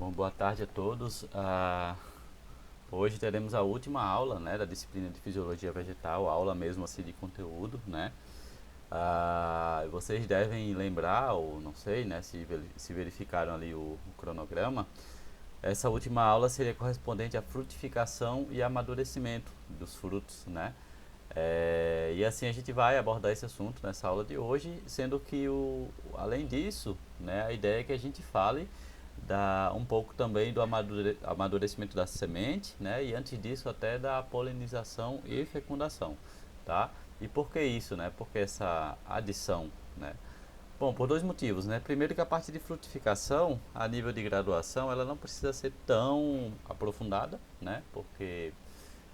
Bom, boa tarde a todos. Hoje teremos a última aula, né, da disciplina de Fisiologia Vegetal, aula mesmo assim de conteúdo, né? Vocês devem lembrar, ou não sei, né, se verificaram ali o cronograma. Essa última aula seria correspondente à frutificação e amadurecimento dos frutos, né? E assim a gente vai abordar esse assunto nessa aula de hoje, sendo que além disso, né, a ideia é que a gente fale um pouco também do amadurecimento da semente, né, e antes disso até da polinização e fecundação, tá? E por que isso, né? Por que essa adição, né? Bom, por dois motivos, né? Primeiro que a parte de frutificação, a nível de graduação, ela não precisa ser tão aprofundada, né? Porque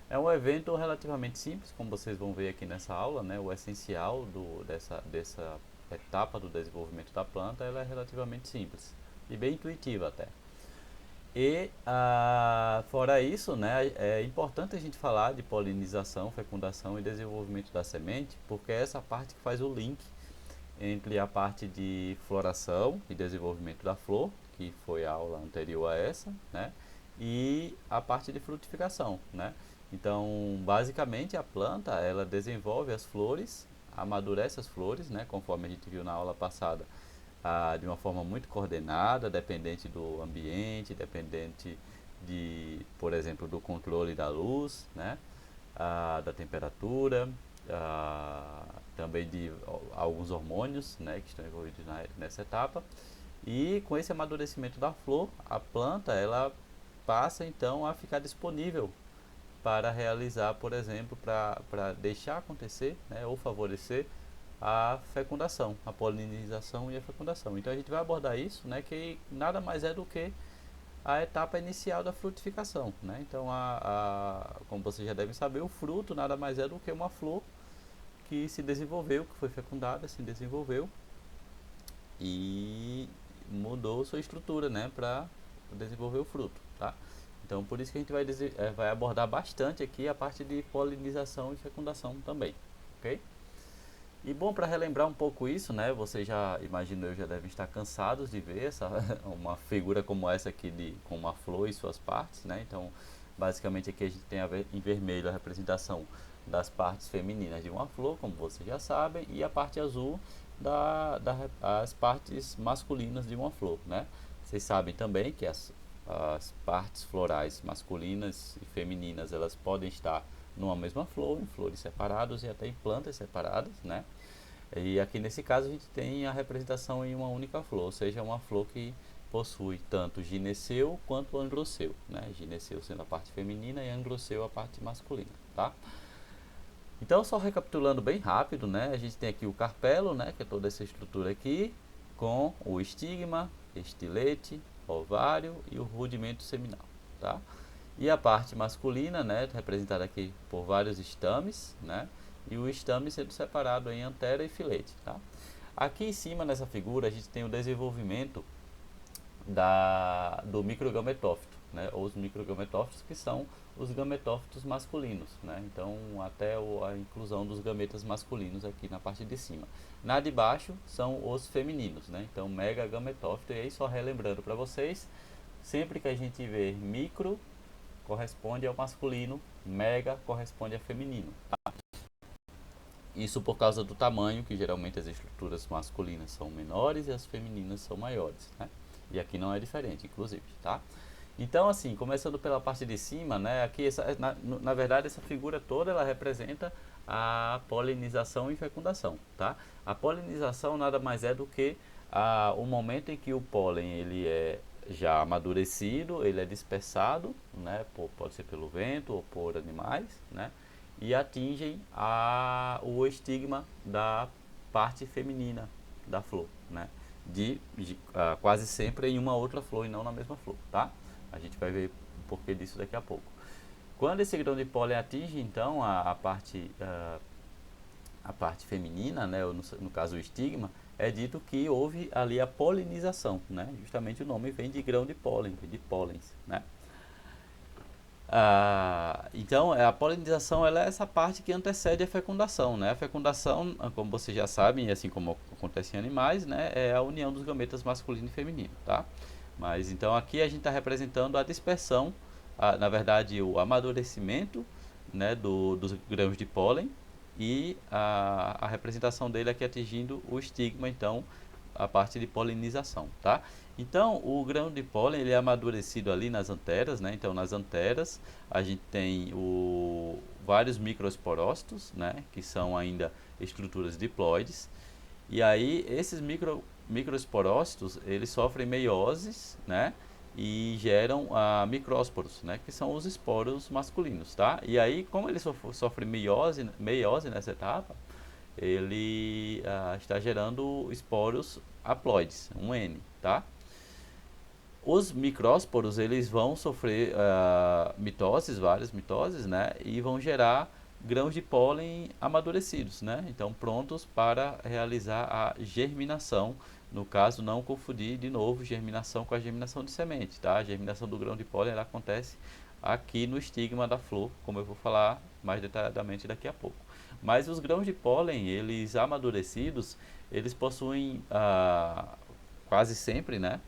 é um evento relativamente simples, como vocês vão ver aqui nessa aula, né? O essencial dessa etapa do desenvolvimento da planta, ela é relativamente simples e bem intuitiva até. Fora isso, né, é importante a gente falar de polinização, fecundação e desenvolvimento da semente, porque é essa parte que faz o link entre a parte de floração e desenvolvimento da flor, que foi a aula anterior a essa, né, e a parte de frutificação, né. Então, basicamente, a planta, ela desenvolve as flores, amadurece as flores, né, conforme a gente viu na aula passada, de uma forma muito coordenada, dependente do ambiente, dependente por exemplo, do controle da luz, né, da temperatura, também de alguns hormônios, né, que estão envolvidos nessa etapa. E com esse amadurecimento da flor, a planta ela passa então a ficar disponível para realizar, por exemplo, para deixar acontecer, né, ou favorecer a fecundação, a polinização e a fecundação. Então a gente vai abordar isso, né, que nada mais é do que a etapa inicial da frutificação, né? Então, como vocês já devem saber, o fruto nada mais é do que uma flor que se desenvolveu, que foi fecundada, se desenvolveu e mudou sua estrutura, né, para desenvolver o fruto, tá? Então, por isso que a gente vai abordar bastante aqui a parte de polinização e fecundação também, ok? E bom, para relembrar um pouco isso, né? Vocês já, imagino eu, já devem estar cansados de ver uma figura como essa aqui com uma flor e suas partes, né? Então, basicamente aqui a gente tem em vermelho a representação das partes femininas de uma flor, como vocês já sabem, e a parte azul as partes masculinas de uma flor, né? Vocês sabem também que as partes florais masculinas e femininas, elas podem estar numa mesma flor, em flores separadas e até em plantas separadas, né? E aqui nesse caso a gente tem a representação em uma única flor, ou seja, uma flor que possui tanto gineceu quanto androceu, né? Gineceu sendo a parte feminina e androceu a parte masculina, tá? Então, só recapitulando bem rápido, né? A gente tem aqui o carpelo, né? Que é toda essa estrutura aqui, com o estigma, estilete, ovário e o rudimento seminal, tá? E a parte masculina, né, representada aqui por vários estames, né, e o estame sendo separado em antera e filete, tá? Aqui em cima nessa figura a gente tem o desenvolvimento do microgametófito, né, ou os microgametófitos que são os gametófitos masculinos, né? Então até a inclusão dos gametas masculinos aqui na parte de cima. Na de baixo são os femininos, né? Então megagametófito, e aí só relembrando para vocês, sempre que a gente vê micro corresponde ao masculino, mega corresponde ao feminino. Tá? Isso por causa do tamanho, que geralmente as estruturas masculinas são menores e as femininas são maiores, né? E aqui não é diferente, inclusive, tá? Então, assim, começando pela parte de cima, né? Aqui, na verdade, essa figura toda, ela representa a polinização e fecundação, tá? A polinização nada mais é do que o momento em que o pólen, ele é já amadurecido, ele é dispersado, né? Pode ser pelo vento ou por animais, né? E atingem o estigma da parte feminina da flor, né? Quase sempre em uma outra flor e não na mesma flor, tá? A gente vai ver o porquê disso daqui a pouco. Quando esse grão de pólen atinge, então, a parte feminina, né, ou no caso o estigma, é dito que houve ali a polinização, né? Justamente o nome vem de grão de pólen, de pólens, né? Então, a polinização ela é essa parte que antecede a fecundação, né? A fecundação, como vocês já sabem, assim como acontece em animais, né, é a união dos gametas masculino e feminino, tá? Mas então aqui a gente está representando a dispersão, na verdade o amadurecimento, né, dos grãos de pólen e a representação dele aqui atingindo o estigma, então a parte de polinização, tá? Então o grão de pólen ele é amadurecido ali nas anteras, né? Então nas anteras a gente tem vários microesporócitos, né, que são ainda estruturas diploides. E aí esses microesporócitos, eles sofrem meioses, né? E geram micrósporos, né? Que são os esporos masculinos, tá? E aí, como ele sofre meiose nessa etapa, ele está gerando esporos haploides, um N, tá? Os micrósporos, eles vão sofrer mitoses, várias mitoses, né? E vão gerar grãos de pólen amadurecidos, né? Então prontos para realizar a germinação. No caso, não confundir de novo germinação com a germinação de semente, tá? A germinação do grão de pólen ela acontece aqui no estigma da flor, como eu vou falar mais detalhadamente daqui a pouco. Mas os grãos de pólen, eles amadurecidos, eles possuem quase sempre, né?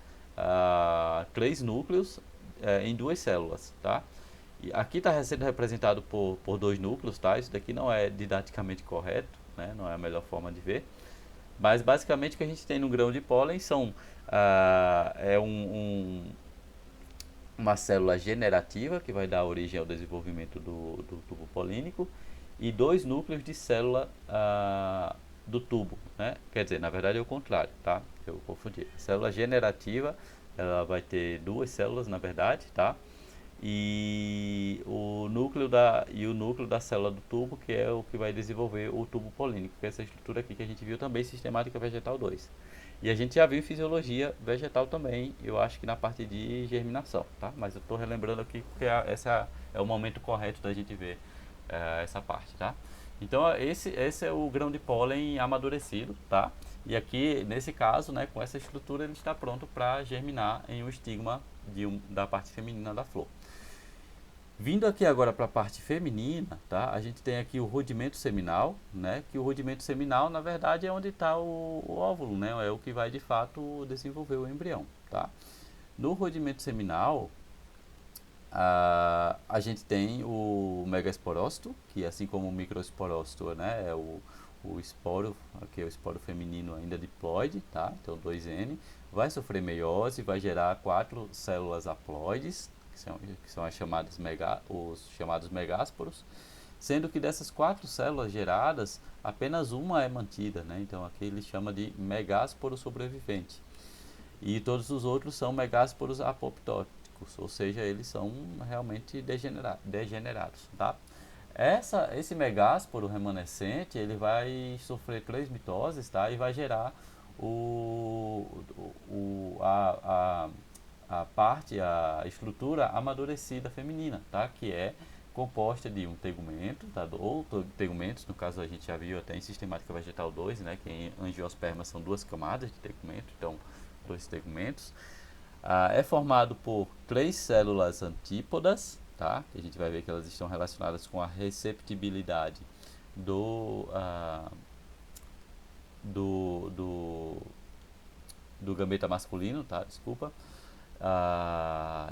3 núcleos em 2 células, tá? E aqui está sendo representado por 2 núcleos, tá? Isso daqui não é didaticamente correto, né? Não é a melhor forma de ver. Mas basicamente o que a gente tem no grão de pólen são uma célula generativa que vai dar origem ao desenvolvimento do tubo polínico e 2 núcleos de célula do tubo, né? Quer dizer, na verdade é o contrário, tá? Eu confundi. A célula generativa, ela vai ter 2 células, na verdade, tá? E o núcleo da célula do tubo, que é o que vai desenvolver o tubo polínico, que é essa estrutura aqui que a gente viu também, sistemática vegetal 2. E a gente já viu em fisiologia vegetal também, eu acho que na parte de germinação, tá? Mas eu estou relembrando aqui porque esse é o momento correto da gente ver essa parte, tá? Então esse é o grão de pólen amadurecido, tá? E aqui, nesse caso, né, com essa estrutura, ele está pronto para germinar em um estigma da parte feminina da flor. Vindo aqui agora para a parte feminina, tá? A gente tem aqui o rudimento seminal, né? Que o rudimento seminal, na verdade, é onde está o óvulo, né? É o que vai, de fato, desenvolver o embrião, tá? No rudimento seminal, a gente tem o megaesporócito, que assim como o microesporócito, né? É o esporo, aqui é o esporo feminino ainda diploide, tá? Então 2N, vai sofrer meiose, vai gerar 4 células haploides, que são os chamados megásporos, sendo que dessas 4 células geradas, apenas uma é mantida, né? Então aqui ele chama de megásporo sobrevivente. E todos os outros são megásporos apoptóticos, ou seja, eles são realmente degenerados, tá? Esse megásporo remanescente, ele vai sofrer 3 mitoses, tá? E vai gerar a estrutura amadurecida feminina, tá? Que é composta de um tegumento, tá? Ou tegumentos, no caso a gente já viu até em sistemática vegetal 2, né? Que em angiosperma são 2 camadas de tegumento, então 2 tegumentos. É formado por 3 células antípodas, tá? Que a gente vai ver que elas estão relacionadas com a receptibilidade do gameta masculino, tá? Desculpa.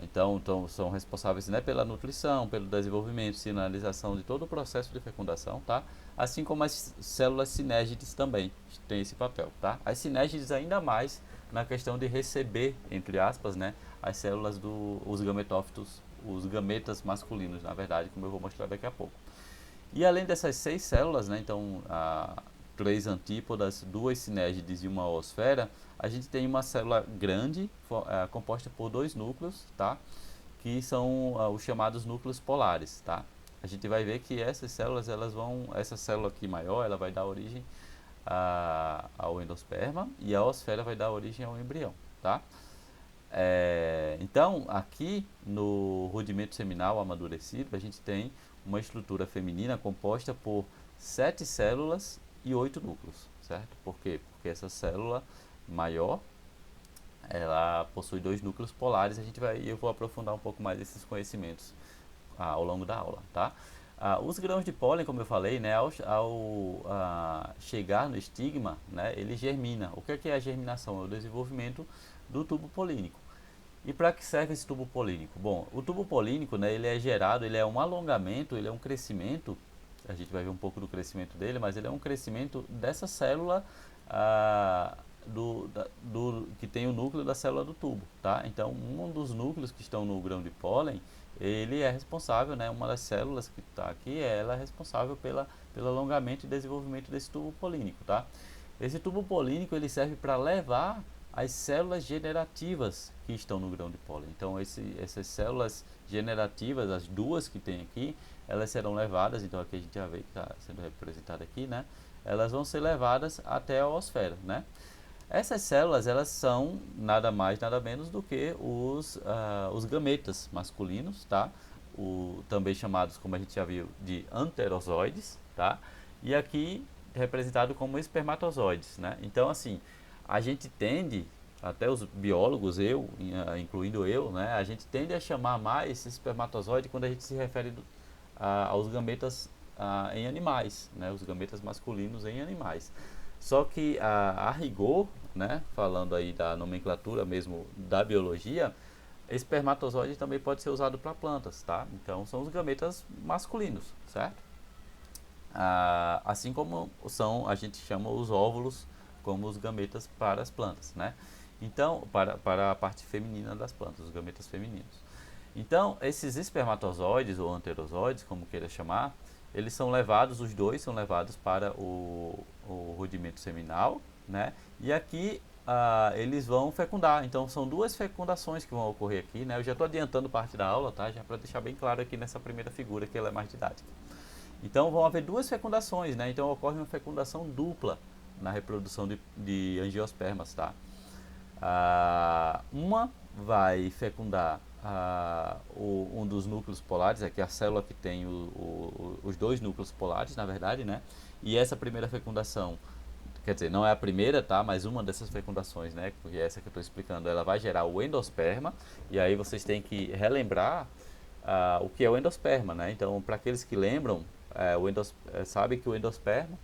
Então são responsáveis, né, pela nutrição, pelo desenvolvimento, sinalização de todo o processo de fecundação, tá? Assim como as células sinégides também têm esse papel, tá? As sinégides ainda mais na questão de receber, entre aspas, né, as células os gametófitos, os gametas masculinos, na verdade, como eu vou mostrar daqui a pouco. E além dessas 6 células, né, então 3 antípodas, 2 sinégides e uma oosfera, a gente tem uma célula grande composta por 2 núcleos, tá? Que são os chamados núcleos polares, tá? A gente vai ver que essas células, essa célula aqui maior, ela vai dar origem ao endosperma e a oosfera vai dar origem ao embrião, tá? Então, aqui no rudimento seminal amadurecido, a gente tem uma estrutura feminina composta por 7 células e 8 núcleos, certo? Por quê? Porque essa célula maior, ela possui 2 núcleos polares, eu vou aprofundar um pouco mais esses conhecimentos ao longo da aula, tá? Os grãos de pólen, como eu falei, né, ao chegar no estigma, né, ele germina. O que é a germinação? É o desenvolvimento do tubo polínico. E para que serve esse tubo polínico? Bom, o tubo polínico, né, ele é gerado, ele é um alongamento, ele é um crescimento, a gente vai ver um pouco do crescimento dele, mas ele é um crescimento dessa célula que tem o núcleo da célula do tubo, tá? Então, um dos núcleos que estão no grão de pólen, ele é responsável, né, uma das células que está aqui, ela é responsável pelo alongamento e desenvolvimento desse tubo polínico, tá? Esse tubo polínico, ele serve para levar as células generativas que estão no grão de pólen. Então, essas células generativas, as duas que tem aqui, elas serão levadas, então aqui a gente já vê que está sendo representada aqui, né? Elas vão ser levadas até a oosfera, né? Essas células, elas são nada mais, nada menos do que os gametas masculinos, tá? Também chamados, como a gente já viu, de anterozoides, tá? E aqui representado como espermatozoides, né? Então, assim, a gente tende, até os biólogos, incluindo eu, né? A gente tende a chamar mais espermatozoide quando a gente se refere aos gametas em animais, né? Os gametas masculinos em animais. Só que a rigor, né? Falando aí da nomenclatura mesmo da biologia, espermatozoide também pode ser usado para plantas, tá? Então são os gametas masculinos, certo? Assim como a gente chama os óvulos como os gametas para as plantas, né? Então, para a parte feminina das plantas, os gametas femininos. Então, esses espermatozoides ou anterozoides, como queira chamar, eles são levados, os dois são levados para o rudimento seminal, né? E aqui eles vão fecundar. Então, são duas fecundações que vão ocorrer aqui, né? Eu já estou adiantando parte da aula, tá? Já para deixar bem claro aqui nessa primeira figura, que ela é mais didática. Então, vão haver duas fecundações, né? Então, ocorre uma fecundação dupla na reprodução de angiospermas, tá? Uma vai fecundar um dos núcleos polares, aqui a célula que tem os dois núcleos polares, na verdade, né? E essa primeira fecundação, quer dizer, não é a primeira, tá? Mas uma dessas fecundações, né? Porque essa que eu estou explicando, ela vai gerar o endosperma, e aí vocês têm que relembrar o que é o endosperma, né? Então, para aqueles que lembram, sabe que o endosperma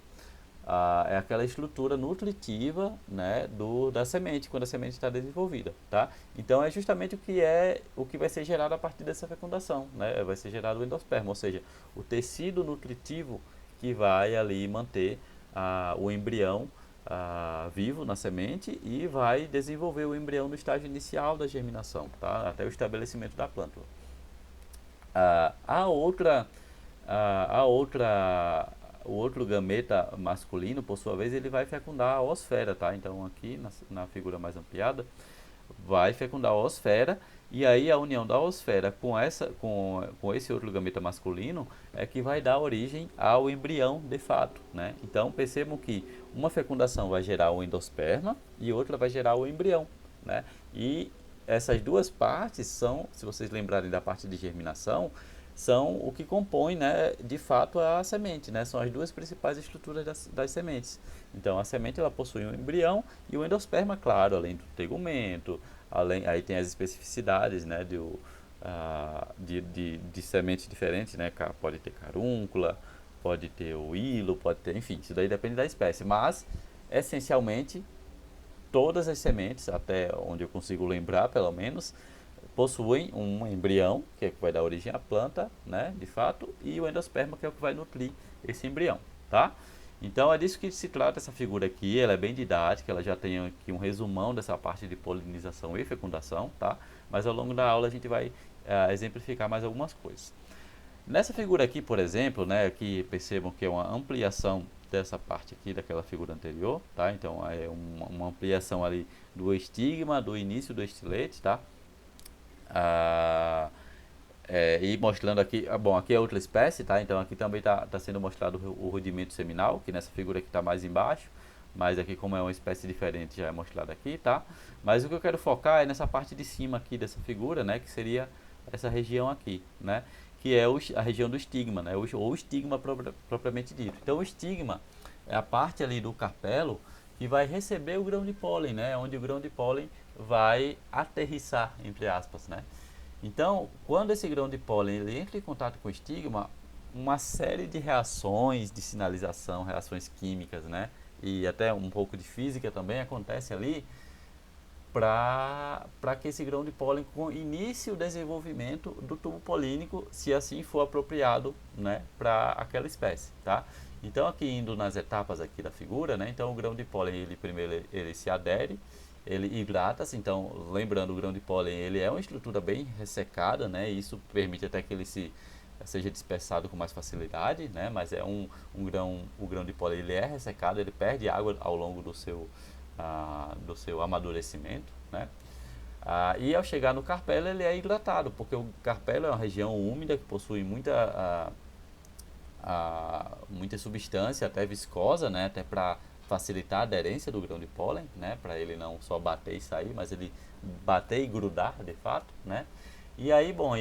é aquela estrutura nutritiva, né, da semente, quando a semente está desenvolvida, tá? Então é justamente o que vai ser gerado a partir dessa fecundação, né? Vai ser gerado o endosperma, ou seja, o tecido nutritivo que vai ali manter o embrião vivo na semente e vai desenvolver o embrião no estágio inicial da germinação, tá? Até o estabelecimento da plântula. O outro gameta masculino, por sua vez, ele vai fecundar a oosfera, tá? Então aqui na figura mais ampliada, vai fecundar a oosfera, e aí a união da oosfera com esse outro gameta masculino é que vai dar origem ao embrião de fato, né? Então percebam que uma fecundação vai gerar o endosperma e outra vai gerar o embrião, né? E essas duas partes são, se vocês lembrarem da parte de germinação, são o que compõe, né, de fato a semente, né? São as duas principais estruturas das sementes. Então a semente ela possui um embrião e o endosperma, claro, além do tegumento, aí tem as especificidades, né, de sementes diferentes, né? Pode ter carúncula, pode ter o hilo, pode ter, enfim, isso daí depende da espécie, mas essencialmente todas as sementes, até onde eu consigo lembrar pelo menos, possuem um embrião, que é o que vai dar origem à planta, né, de fato, e o endosperma, que é o que vai nutrir esse embrião, tá? Então é disso que se trata essa figura aqui, ela é bem didática, ela já tem aqui um resumão dessa parte de polinização e fecundação, tá? Mas ao longo da aula a gente vai exemplificar mais algumas coisas. Nessa figura aqui, por exemplo, né, aqui percebam que é uma ampliação dessa parte aqui daquela figura anterior, tá? Então é uma ampliação ali do estigma, do início do estilete, tá? E mostrando aqui, bom, aqui é outra espécie, tá? Então aqui também tá sendo mostrado o rudimento seminal, que nessa figura aqui está mais embaixo, mas aqui como é uma espécie diferente já é mostrado aqui, tá? Mas o que eu quero focar é nessa parte de cima aqui dessa figura, né? Que seria essa região aqui, né? Que é a região do estigma, né? Ou estigma propriamente dito. Então o estigma é a parte ali do carpelo que vai receber o grão de pólen, né? Onde o grão de pólen vai aterrissar, entre aspas, né? Então, quando esse grão de pólen ele entra em contato com o estigma, uma série de reações de sinalização, reações químicas, né? E até um pouco de física também acontece ali para que esse grão de pólen inicie o desenvolvimento do tubo polínico, se assim for apropriado, né, para aquela espécie, tá? Então aqui indo nas etapas aqui da figura, né, então o grão de pólen ele primeiro ele se adere, ele hidrata-se, então lembrando o grão de pólen ele é uma estrutura bem ressecada, né, e isso permite até que ele seja dispersado com mais facilidade, né, mas é o grão de pólen ele é ressecado, ele perde água ao longo do seu amadurecimento, né? E ao chegar no carpelo ele é hidratado, porque o carpelo é uma região úmida que possui muita substância, até viscosa, né? Até para facilitar a aderência do grão de pólen, né? Para ele não só bater e sair, mas ele bater e grudar de fato, né? E aí, bom,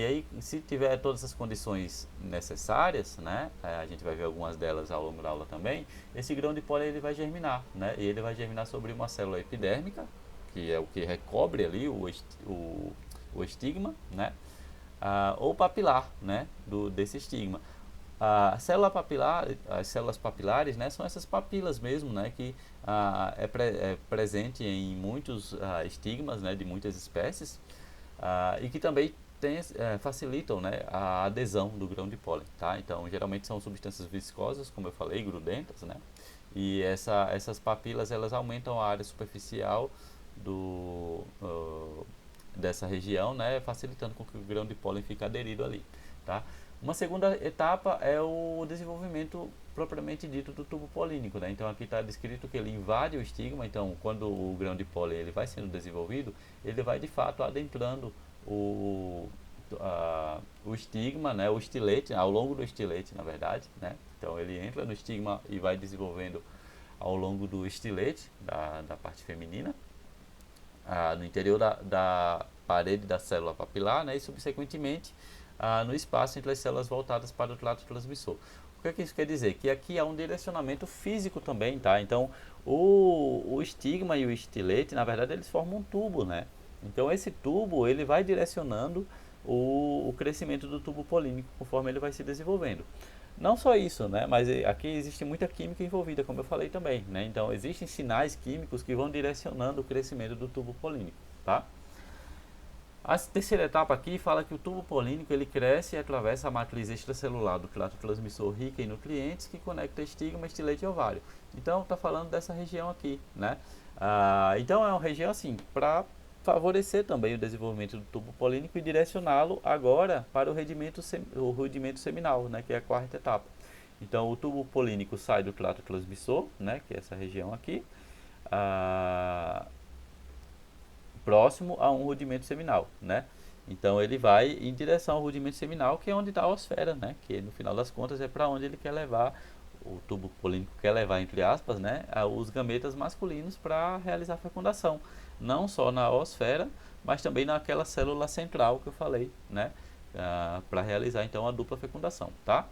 se tiver todas as condições necessárias, né, a gente vai ver algumas delas ao longo da aula também, esse grão de pólen ele vai germinar, né, e ele vai germinar sobre uma célula epidérmica, que é o que recobre ali o estigma, né, ou papilar, né, desse estigma. A célula papilar, as células papilares, né, são essas papilas mesmo, né, que é presente em muitos estigmas, né, de muitas espécies, e que também facilitam, né, a adesão do grão de pólen, tá? Então, geralmente são substâncias viscosas, como eu falei, grudentas, né? E essas papilas, elas aumentam a área superficial dessa região, né, facilitando com que o grão de pólen fique aderido ali, tá? Uma segunda etapa é o desenvolvimento propriamente dito do tubo polínico, né? Então aqui está descrito que ele invade o estigma, então quando o grão de pólen ele vai sendo desenvolvido, ele vai de fato adentrando o, o estigma, né? O estilete, ao longo do estilete, na verdade, né? Então ele entra no estigma e vai desenvolvendo ao longo do estilete, da parte feminina, no interior da parede da célula papilar, né? E subsequentemente no espaço entre as células voltadas para o trato transmissor. O que isso quer dizer? Que aqui há um direcionamento físico também, tá? Então, o estigma e o estilete, na verdade, eles formam um tubo, né? Então, esse tubo, ele vai direcionando o crescimento do tubo polínico conforme ele vai se desenvolvendo. Não só isso, né? Mas aqui existe muita química envolvida, como eu falei também, né? Então, existem sinais químicos que vão direcionando o crescimento do tubo polínico, tá? A terceira etapa aqui fala que o tubo polínico ele cresce e atravessa a matriz extracelular do trato transmissor rica em nutrientes que conecta estigma, estilete e ovário. Então está falando dessa região aqui, né? Então é uma região assim para favorecer também o desenvolvimento do tubo polínico e direcioná-lo agora para o rudimento seminal, né? Que é a quarta etapa. Então o tubo polínico sai do trato transmissor, né? Que é essa região aqui. Próximo a um rudimento seminal, né? Então ele vai em direção ao rudimento seminal, que é onde está a osfera, né? Que no final das contas é para onde ele quer levar, o tubo polínico quer levar, entre aspas, né? Os gametas masculinos para realizar a fecundação. Não só na osfera, mas também naquela célula central que eu falei, né? Para realizar então a dupla fecundação, tá?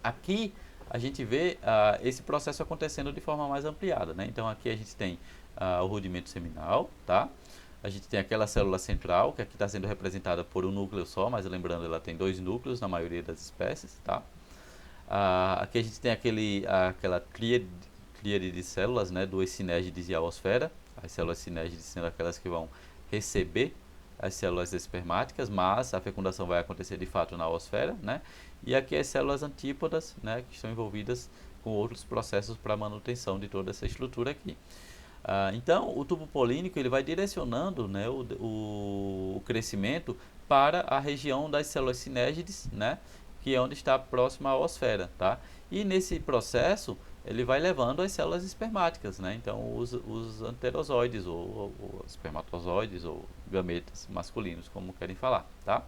Aqui a gente vê esse processo acontecendo de forma mais ampliada, né? Então aqui a gente tem o rudimento seminal, tá? A gente tem aquela célula central, que aqui está sendo representada por um núcleo só, mas lembrando, ela tem dois núcleos na maioria das espécies, tá? Aqui a gente tem aquela tríade de células, né? Duas sinégides e a osfera. As células sinégides sendo aquelas que vão receber as células espermáticas, mas a fecundação vai acontecer de fato na osfera, né? E aqui as células antípodas, né? Que estão envolvidas com outros processos para a manutenção de toda essa estrutura aqui. Então, o tubo polínico ele vai direcionando, né, o crescimento para a região das células sinégides, né, que é onde está próxima à osfera, tá? E nesse processo ele vai levando as células espermáticas, né? Então, os anterozoides ou espermatozoides ou gametas masculinos, como querem falar, tá?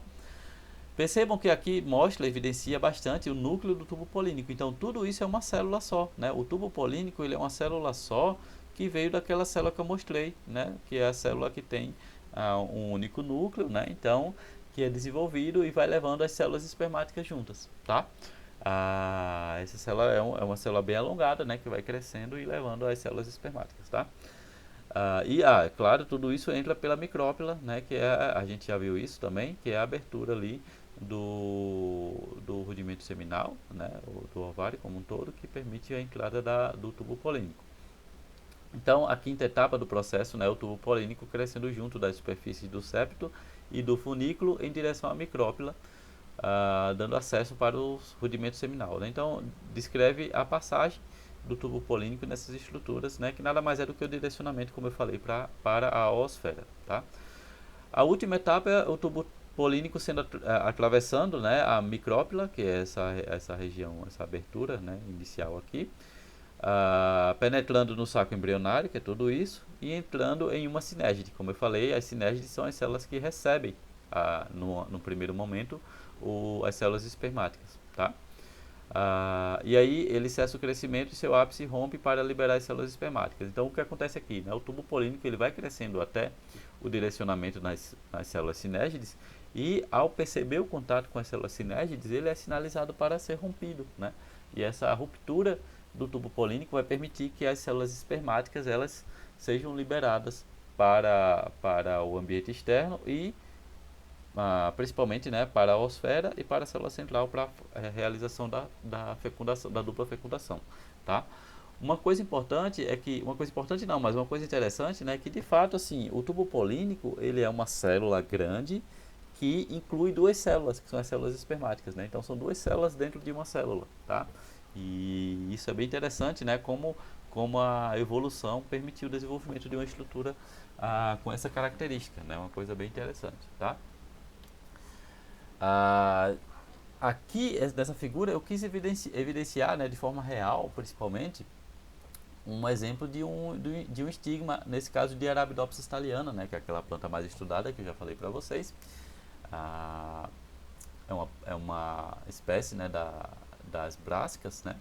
Percebam que aqui mostra, evidencia bastante o núcleo do tubo polínico. Então, tudo isso é uma célula só, né? O tubo polínico ele é uma célula só que veio daquela célula que eu mostrei, né? Que é a célula que tem um único núcleo, né? Então, que é desenvolvido e vai levando as células espermáticas juntas, tá? Essa célula é uma célula bem alongada, né? Que vai crescendo e levando as células espermáticas, tá? Claro, tudo isso entra pela micrópila, né? Que a gente já viu isso também, que é a abertura ali do rudimento seminal, né? Do ovário como um todo, que permite a entrada do tubo polínico. Então, a quinta etapa do processo, né, o tubo polínico crescendo junto das superfícies do septo e do funículo em direção à micrópila, dando acesso para o rudimento seminal, né? Então, descreve a passagem do tubo polínico nessas estruturas, né, que nada mais é do que o direcionamento, como eu falei, para a oosfera, tá? A última etapa é o tubo polínico sendo atravessando, né, a micrópila, que é essa região, essa abertura, né, inicial aqui, penetrando no saco embrionário, que é tudo isso, e entrando em uma sinégide. Como eu falei, as sinégides são as células que recebem, no primeiro momento, as células espermáticas, tá? E aí ele cessa o crescimento e seu ápice rompe para liberar as células espermáticas. Então o que acontece aqui? Né? O tubo polínico ele vai crescendo até o direcionamento nas células sinégides e ao perceber o contato com as células sinégides ele é sinalizado para ser rompido, né? E essa ruptura do tubo polínico vai permitir que as células espermáticas elas sejam liberadas para o ambiente externo e principalmente, né, para a osfera e para a célula central para a realização da fecundação, da dupla fecundação, tá? Uma coisa importante é que, uma coisa importante não, mas uma coisa interessante, né, que de fato assim, o tubo polínico, ele é uma célula grande que inclui duas células, que são as células espermáticas, né? Então são duas células dentro de uma célula, tá? E isso é bem interessante, né, como a evolução permitiu o desenvolvimento de uma estrutura com essa característica, né? Uma coisa bem interessante, tá? Ah, aqui, nessa figura, eu quis evidenciar, né, de forma real, principalmente, um exemplo de um estigma, nesse caso de Arabidopsis thaliana, né, que é aquela planta mais estudada que eu já falei para vocês. Ah, é uma espécie, né, das brásicas, né,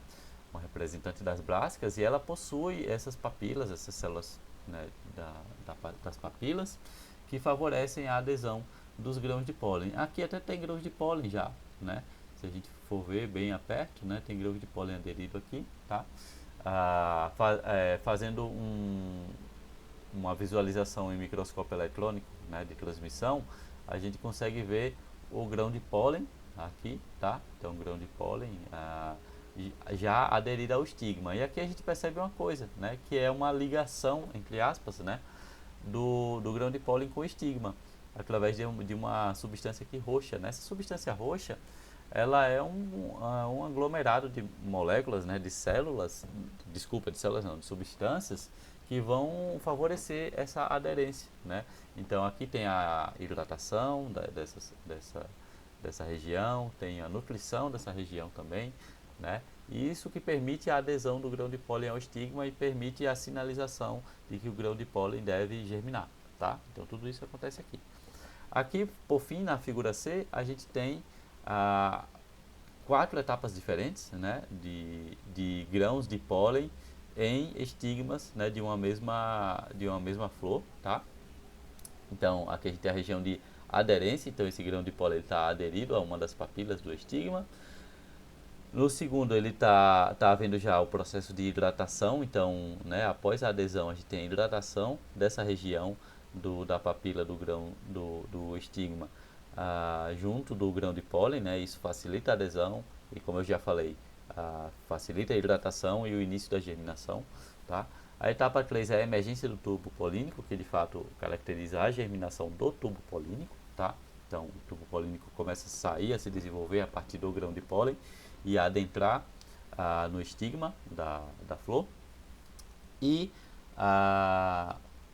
uma representante das brásicas, e ela possui essas papilas, essas células, né, das papilas, que favorecem a adesão dos grãos de pólen. Aqui até tem grãos de pólen já, né? Se a gente for ver bem a perto, né, tem grãos de pólen aderido aqui, tá? Fazendo uma visualização em microscópio eletrônico, né, de transmissão, a gente consegue ver o grão de pólen aqui, tá? Então, grão de pólen já aderido ao estigma. E aqui a gente percebe uma coisa, né, que é uma ligação, entre aspas, né, do grão de pólen com o estigma, através de uma substância aqui roxa, né? Essa substância roxa, ela é um aglomerado de moléculas, né, de células, desculpa, de células não, de substâncias que vão favorecer essa aderência, né? Então aqui tem a hidratação dessa região, tem a nutrição dessa região também, né? E isso que permite a adesão do grão de pólen ao estigma e permite a sinalização de que o grão de pólen deve germinar, tá? Então tudo isso acontece aqui. Aqui, por fim, na figura C, a gente tem 4 etapas diferentes, né, de grãos de pólen em estigmas, né, de uma mesma flor, tá? Então, aqui a gente tem a região de aderência, então esse grão de pólen está aderido a uma das papilas do estigma. No segundo, ele está havendo já o processo de hidratação, então, né, após a adesão, a gente tem a hidratação dessa região da papila do grão do estigma junto do grão de pólen, né, isso facilita a adesão e, como eu já falei, facilita a hidratação e o início da germinação, tá? A etapa 3 é a emergência do tubo polínico, que de fato caracteriza a germinação do tubo polínico, tá? Então, o tubo polínico começa a sair, a se desenvolver a partir do grão de pólen e a adentrar no estigma da flor. E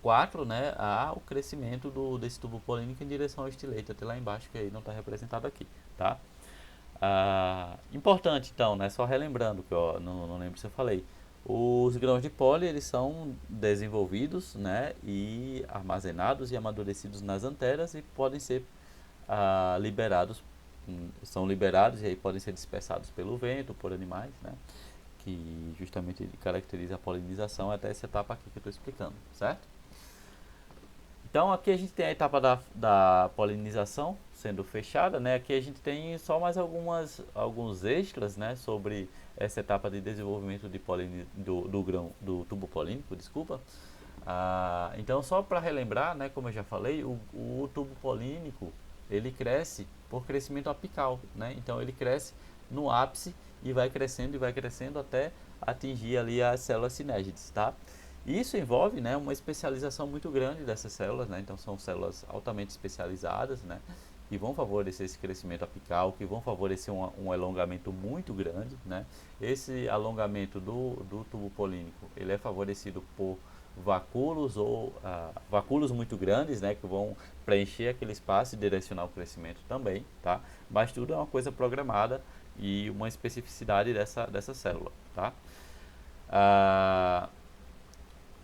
4, né, o crescimento desse tubo polínico em direção ao estileto, até lá embaixo, que aí não está representado aqui, tá? Importante então, né, só relembrando, que eu não lembro se eu falei, os grãos de pólen eles são desenvolvidos, né, e armazenados e amadurecidos nas anteras e podem ser liberados, são liberados e aí podem ser dispersados pelo vento, por animais, né, que justamente caracteriza a polinização até essa etapa aqui que eu estou explicando, certo? Então aqui a gente tem a etapa da polinização sendo fechada, né? Aqui a gente tem só mais alguns extras, né, sobre essa etapa de desenvolvimento do grão do tubo polínico, desculpa. Então só para relembrar, né, como eu já falei, o tubo polínico ele cresce por crescimento apical, né? Então ele cresce no ápice e vai crescendo até atingir ali as células sinégides, tá? Isso envolve, né, uma especialização muito grande dessas células, né? Então são células altamente especializadas, né, que vão favorecer esse crescimento apical, que vão favorecer um alongamento muito grande, né? Esse alongamento do tubo polínico, ele é favorecido por vacúolos ou vacúolos muito grandes, né, que vão preencher aquele espaço e direcionar o crescimento também, tá? Mas tudo é uma coisa programada e uma especificidade dessa célula, tá?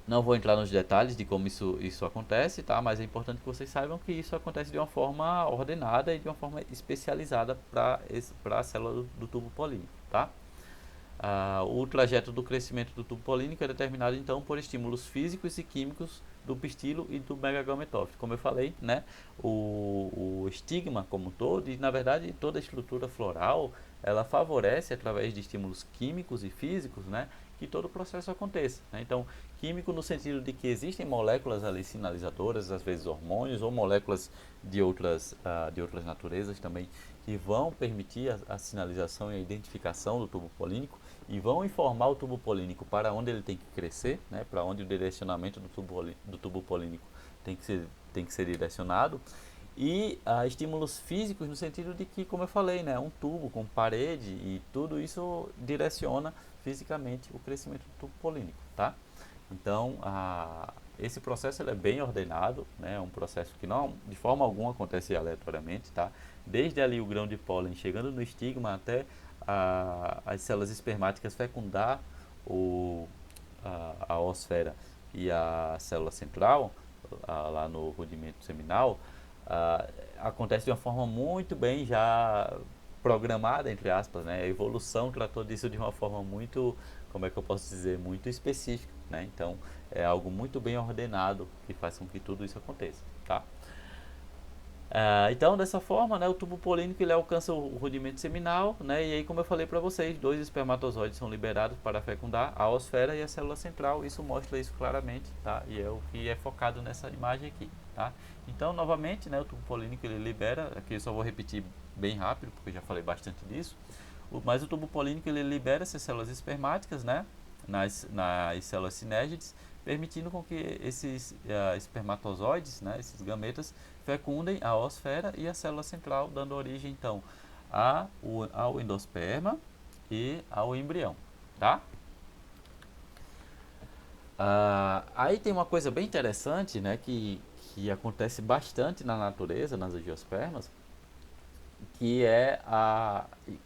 Não vou entrar nos detalhes de como isso acontece, tá? Mas é importante que vocês saibam que isso acontece de uma forma ordenada e de uma forma especializada para a célula do tubo polínico, tá? O trajeto do crescimento do tubo polínico é determinado então por estímulos físicos e químicos do pistilo e do megagometófito. Como eu falei, né, o estigma como um todo, e na verdade toda a estrutura floral, ela favorece através de estímulos químicos e físicos, né, que todo o processo aconteça, né? Então, químico no sentido de que existem moléculas ali sinalizadoras, às vezes hormônios ou moléculas de outras naturezas também, que vão permitir a sinalização e a identificação do tubo polínico e vão informar o tubo polínico para onde ele tem que crescer, né, para onde o direcionamento do tubo polínico tem que ser direcionado. E estímulos físicos no sentido de que, como eu falei, né, um tubo com parede e tudo isso direciona fisicamente o crescimento do tubo polínico, tá? Então, esse processo ele é bem ordenado, né? É um processo que não, de forma alguma, acontece aleatoriamente, tá? Desde ali o grão de pólen chegando no estigma até as células espermáticas fecundar a oosfera e a célula central, lá no rudimento seminal, acontece de uma forma muito bem já programada, entre aspas, né? A evolução tratou disso de uma forma muito, como é que eu posso dizer, muito específica, né? Então, é algo muito bem ordenado que faz com que tudo isso aconteça, tá? Então, dessa forma, né, o tubo polínico ele alcança o rudimento seminal, né, e aí, como eu falei para vocês, 2 espermatozoides são liberados para fecundar a oosfera e a célula central. Isso mostra isso claramente, tá? E é o que é focado nessa imagem aqui, tá? Então, novamente, né, o tubo polínico ele libera, aqui eu só vou repetir bem rápido, porque eu já falei bastante disso, mas o tubo polínico ele libera essas células espermáticas, né, nas células sinérgides, permitindo com que esses espermatozoides, né, esses gametas, fecundem a oosfera e a célula central, dando origem então ao endosperma e ao embrião, tá? Aí tem uma coisa bem interessante, né, que acontece bastante na natureza, nas angiospermas, que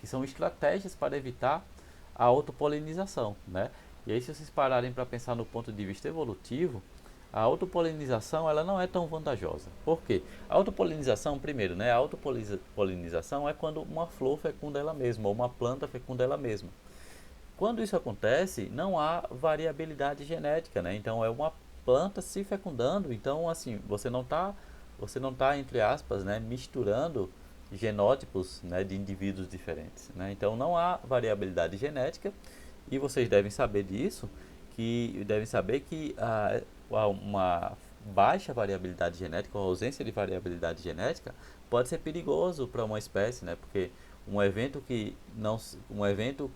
são estratégias para evitar a autopolinização, né? E aí, se vocês pararem para pensar no ponto de vista evolutivo, a autopolinização ela não é tão vantajosa. Por quê? A autopolinização, primeiro, né? A autopolinização é quando uma flor fecunda ela mesma, ou uma planta fecunda ela mesma. Quando isso acontece, não há variabilidade genética, né? Então é uma planta se fecundando, então assim, você não tá entre aspas, né, misturando genótipos, né, de indivíduos diferentes, né? Então não há variabilidade genética e vocês devem saber disso, que devem saber que uma baixa variabilidade genética, ou ausência de variabilidade genética, pode ser perigoso para uma espécie, né? Porque um evento que não, um evento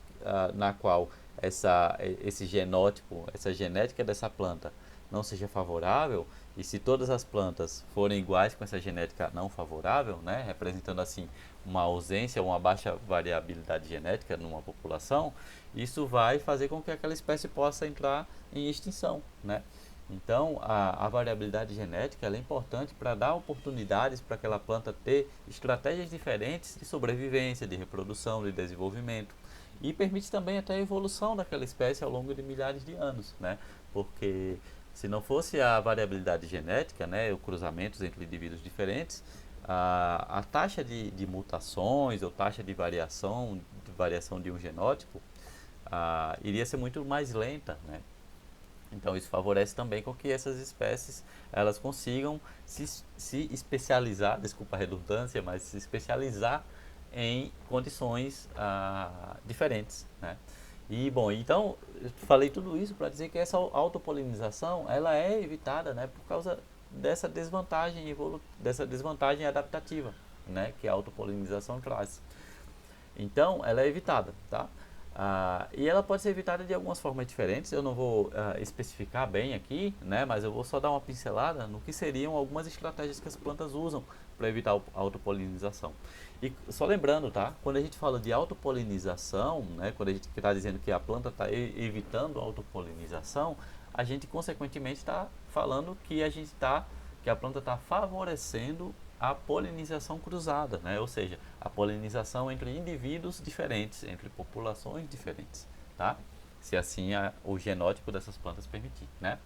na qual esse genótipo, essa genética dessa planta não seja favorável, e se todas as plantas forem iguais com essa genética não favorável, né, representando assim uma ausência ou uma baixa variabilidade genética numa população, isso vai fazer com que aquela espécie possa entrar em extinção, né? Então, a variabilidade genética ela é importante para dar oportunidades para aquela planta ter estratégias diferentes de sobrevivência, de reprodução, de desenvolvimento. E permite também até a evolução daquela espécie ao longo de milhares de anos, né? Porque se não fosse a variabilidade genética, né, os cruzamentos entre indivíduos diferentes, a taxa de mutações ou taxa de variação de um genótipo iria ser muito mais lenta, né? Então isso favorece também com que essas espécies elas consigam se especializar, desculpa a redundância, mas se especializar em condições diferentes, né? E bom, então eu falei tudo isso para dizer que essa autopolinização ela é evitada, né, por causa dessa desvantagem adaptativa, né, que a autopolinização traz. Então ela é evitada, tá? E ela pode ser evitada de algumas formas diferentes. Eu não vou especificar bem aqui, né, mas eu vou só dar uma pincelada no que seriam algumas estratégias que as plantas usam para evitar a autopolinização. E só lembrando, tá? Quando a gente fala de autopolinização, né, quando a gente está dizendo que a planta está evitando a autopolinização, a gente consequentemente está falando que que a planta está favorecendo a polinização cruzada, né? Ou seja, a polinização entre indivíduos diferentes, entre populações diferentes, tá? Se assim o genótipo dessas plantas permitir, né?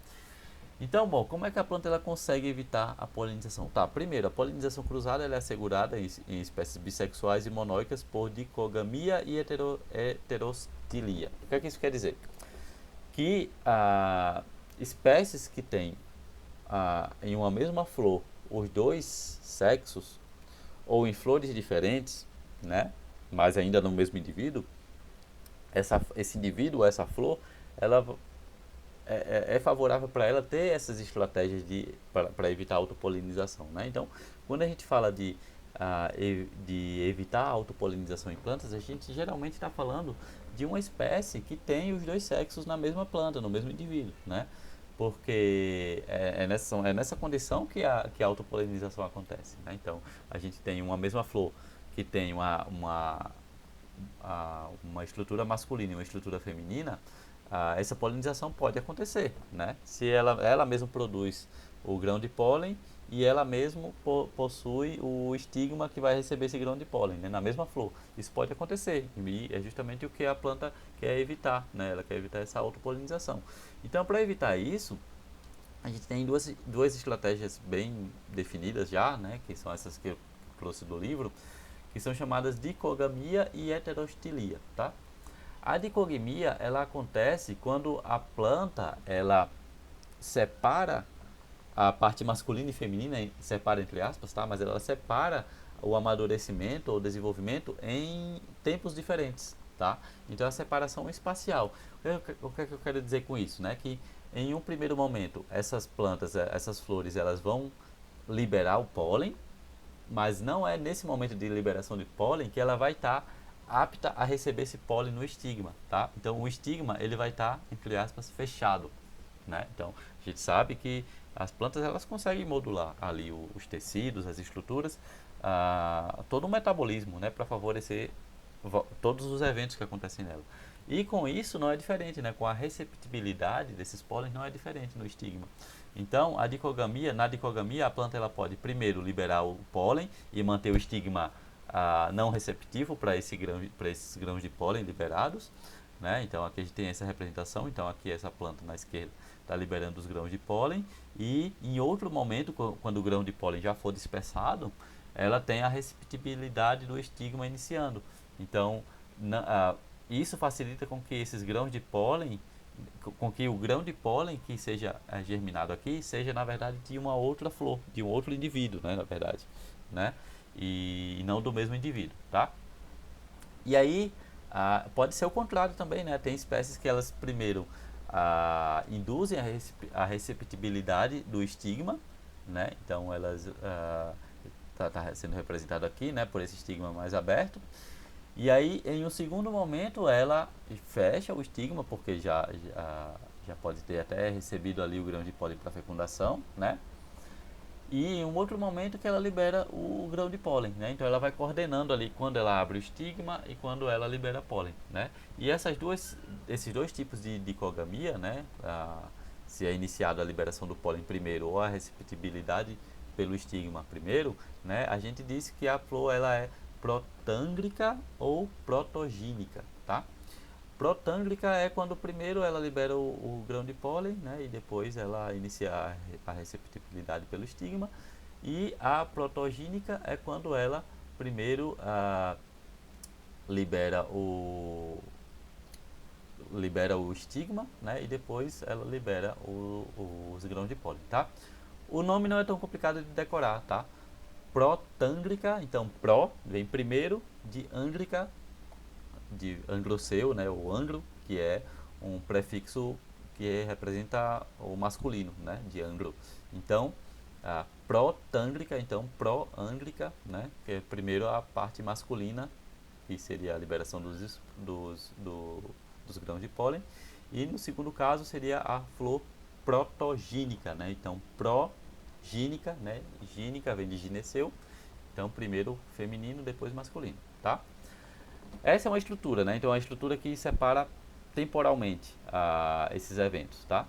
Então, bom, como é que a planta ela consegue evitar a polinização? Tá, primeiro, a polinização cruzada ela é assegurada em espécies bissexuais e monóicas por dicogamia e heterostilia. O que é que isso quer dizer? Que espécies que têm em uma mesma flor os dois sexos, ou em flores diferentes, né, mas ainda no mesmo indivíduo, esse indivíduo, essa flor, ela é favorável para ela ter essas estratégias para evitar a autopolinização, né? Então, quando a gente fala de evitar a autopolinização em plantas, a gente geralmente está falando de uma espécie que tem os dois sexos na mesma planta, no mesmo indivíduo, né? Porque é nessa condição que a autopolinização acontece, né? Então, a gente tem uma mesma flor que tem uma estrutura masculina e uma estrutura feminina, essa polinização pode acontecer, né? Se ela mesma produz o grão de pólen e ela mesma possui o estigma que vai receber esse grão de pólen, né? Na mesma flor. Isso pode acontecer e é justamente o que a planta quer evitar, né? Ela quer evitar essa autopolinização. Então, para evitar isso, a gente tem duas estratégias bem definidas já, né? Que são essas que eu trouxe do livro, que são chamadas dicogamia e heterostilia, tá? A dicogamia ela acontece quando a planta ela separa a parte masculina e feminina, separa entre aspas, tá? Mas ela separa o amadurecimento ou desenvolvimento em tempos diferentes, tá? Então a separação espacial. O que é que eu quero dizer com isso, né? Que em um primeiro momento essas plantas, essas flores, elas vão liberar o pólen, mas não é nesse momento de liberação de pólen que ela vai estar apta a receber esse pólen no estigma, tá? Então o estigma ele vai estar, entre aspas, fechado, né? Então a gente sabe que as plantas elas conseguem modular ali os tecidos, as estruturas, todo o metabolismo, né, para favorecer todos os eventos que acontecem nela. E com isso não é diferente, né? Com a receptibilidade desses pólenes não é diferente no estigma. Então, na dicogamia, a planta ela pode primeiro liberar o pólen e manter o estigma não receptivo para esses grãos de pólen liberados, né? Então, aqui a gente tem essa representação. Então, aqui essa planta na esquerda está liberando os grãos de pólen e em outro momento, quando o grão de pólen já for dispersado, ela tem a receptibilidade do estigma iniciando. Então, isso facilita com que esses grãos de pólen, com que o grão de pólen que seja germinado aqui, seja na verdade de uma outra flor, de um outro indivíduo, né, na verdade, né? E não do mesmo indivíduo, tá? E aí, pode ser o contrário também, né? Tem espécies que elas primeiro induzem a receptibilidade do estigma, né? Então elas tá sendo representado aqui, né, por esse estigma mais aberto. E aí, em um segundo momento, ela fecha o estigma, porque já pode ter até recebido ali o grão de pólen para fecundação, né? E em um outro momento que ela libera o grão de pólen, né? Então ela vai coordenando ali quando ela abre o estigma e quando ela libera pólen, né? E esses dois tipos de dicogamia, né? Se é iniciada a liberação do pólen primeiro ou a receptibilidade pelo estigma primeiro, né? A gente diz que a flor ela é protânglica ou protogínica, tá? Protânglica é quando primeiro ela libera o grão de pólen, né, e depois ela inicia a receptibilidade pelo estigma. E a protogínica é quando ela primeiro libera o estigma, né, e depois ela libera os grãos de pólen, tá? O nome não é tão complicado de decorar, tá? Protânglica, então pró vem primeiro, de ânglica de angloceu, né, o anglo, que é um prefixo que representa o masculino, né, de anglo. Então, a protânglica, então pró-ânglica, né, que é primeiro a parte masculina que seria a liberação dos grãos de pólen. E no segundo caso seria a flor protogínica, né? Então, progínica, né? Gínica vem de gineceu. Então, primeiro feminino, depois masculino, tá? Essa é uma estrutura, né? Então, é uma estrutura que separa temporalmente esses eventos, tá?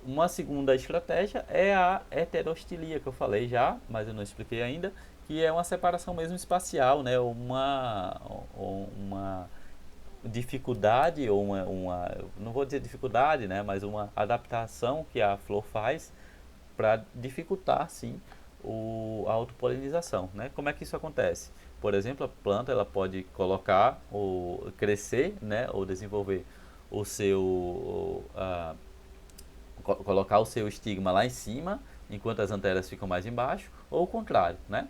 Uma segunda estratégia é a heterostilia, que eu falei já, mas eu não expliquei ainda, que é uma separação mesmo espacial, né? Uma dificuldade, ou não vou dizer dificuldade, né? Mas uma adaptação que a flor faz para dificultar, sim, a autopolinização, né? Como é que isso acontece? Por exemplo, a planta ela pode colocar ou crescer, né? Ou desenvolver o seu colocar o seu estigma lá em cima, enquanto as anteras ficam mais embaixo, ou o contrário, né?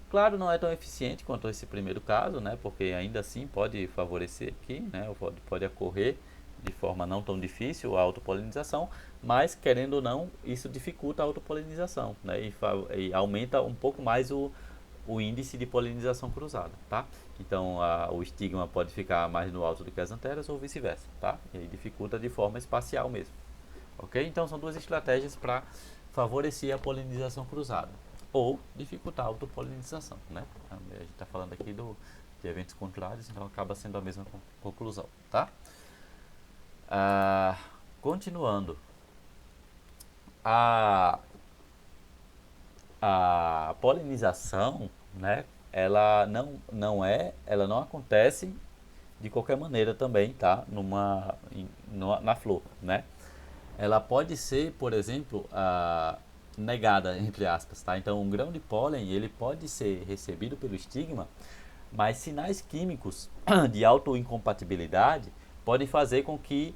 Claro, não é tão eficiente quanto esse primeiro caso, né? Porque ainda assim pode favorecer aqui, né? Pode ocorrer de forma não tão difícil a autopolinização, mas querendo ou não, isso dificulta a autopolinização, né? E aumenta um pouco mais o índice de polinização cruzada, tá? Então o estigma pode ficar mais no alto do que as anteras ou vice-versa, tá? E aí dificulta de forma espacial mesmo. Ok? Então são duas estratégias para favorecer a polinização cruzada ou dificultar a autopolinização, né? A gente está falando aqui de eventos contrários, então acaba sendo a mesma conclusão, tá? Continuando, a polinização, né? Ela não acontece de qualquer maneira também, tá? Na flor, né? Ela pode ser, por exemplo, negada, entre aspas, tá? Então, um grão de pólen, ele pode ser recebido pelo estigma, mas sinais químicos de autoincompatibilidade podem fazer com que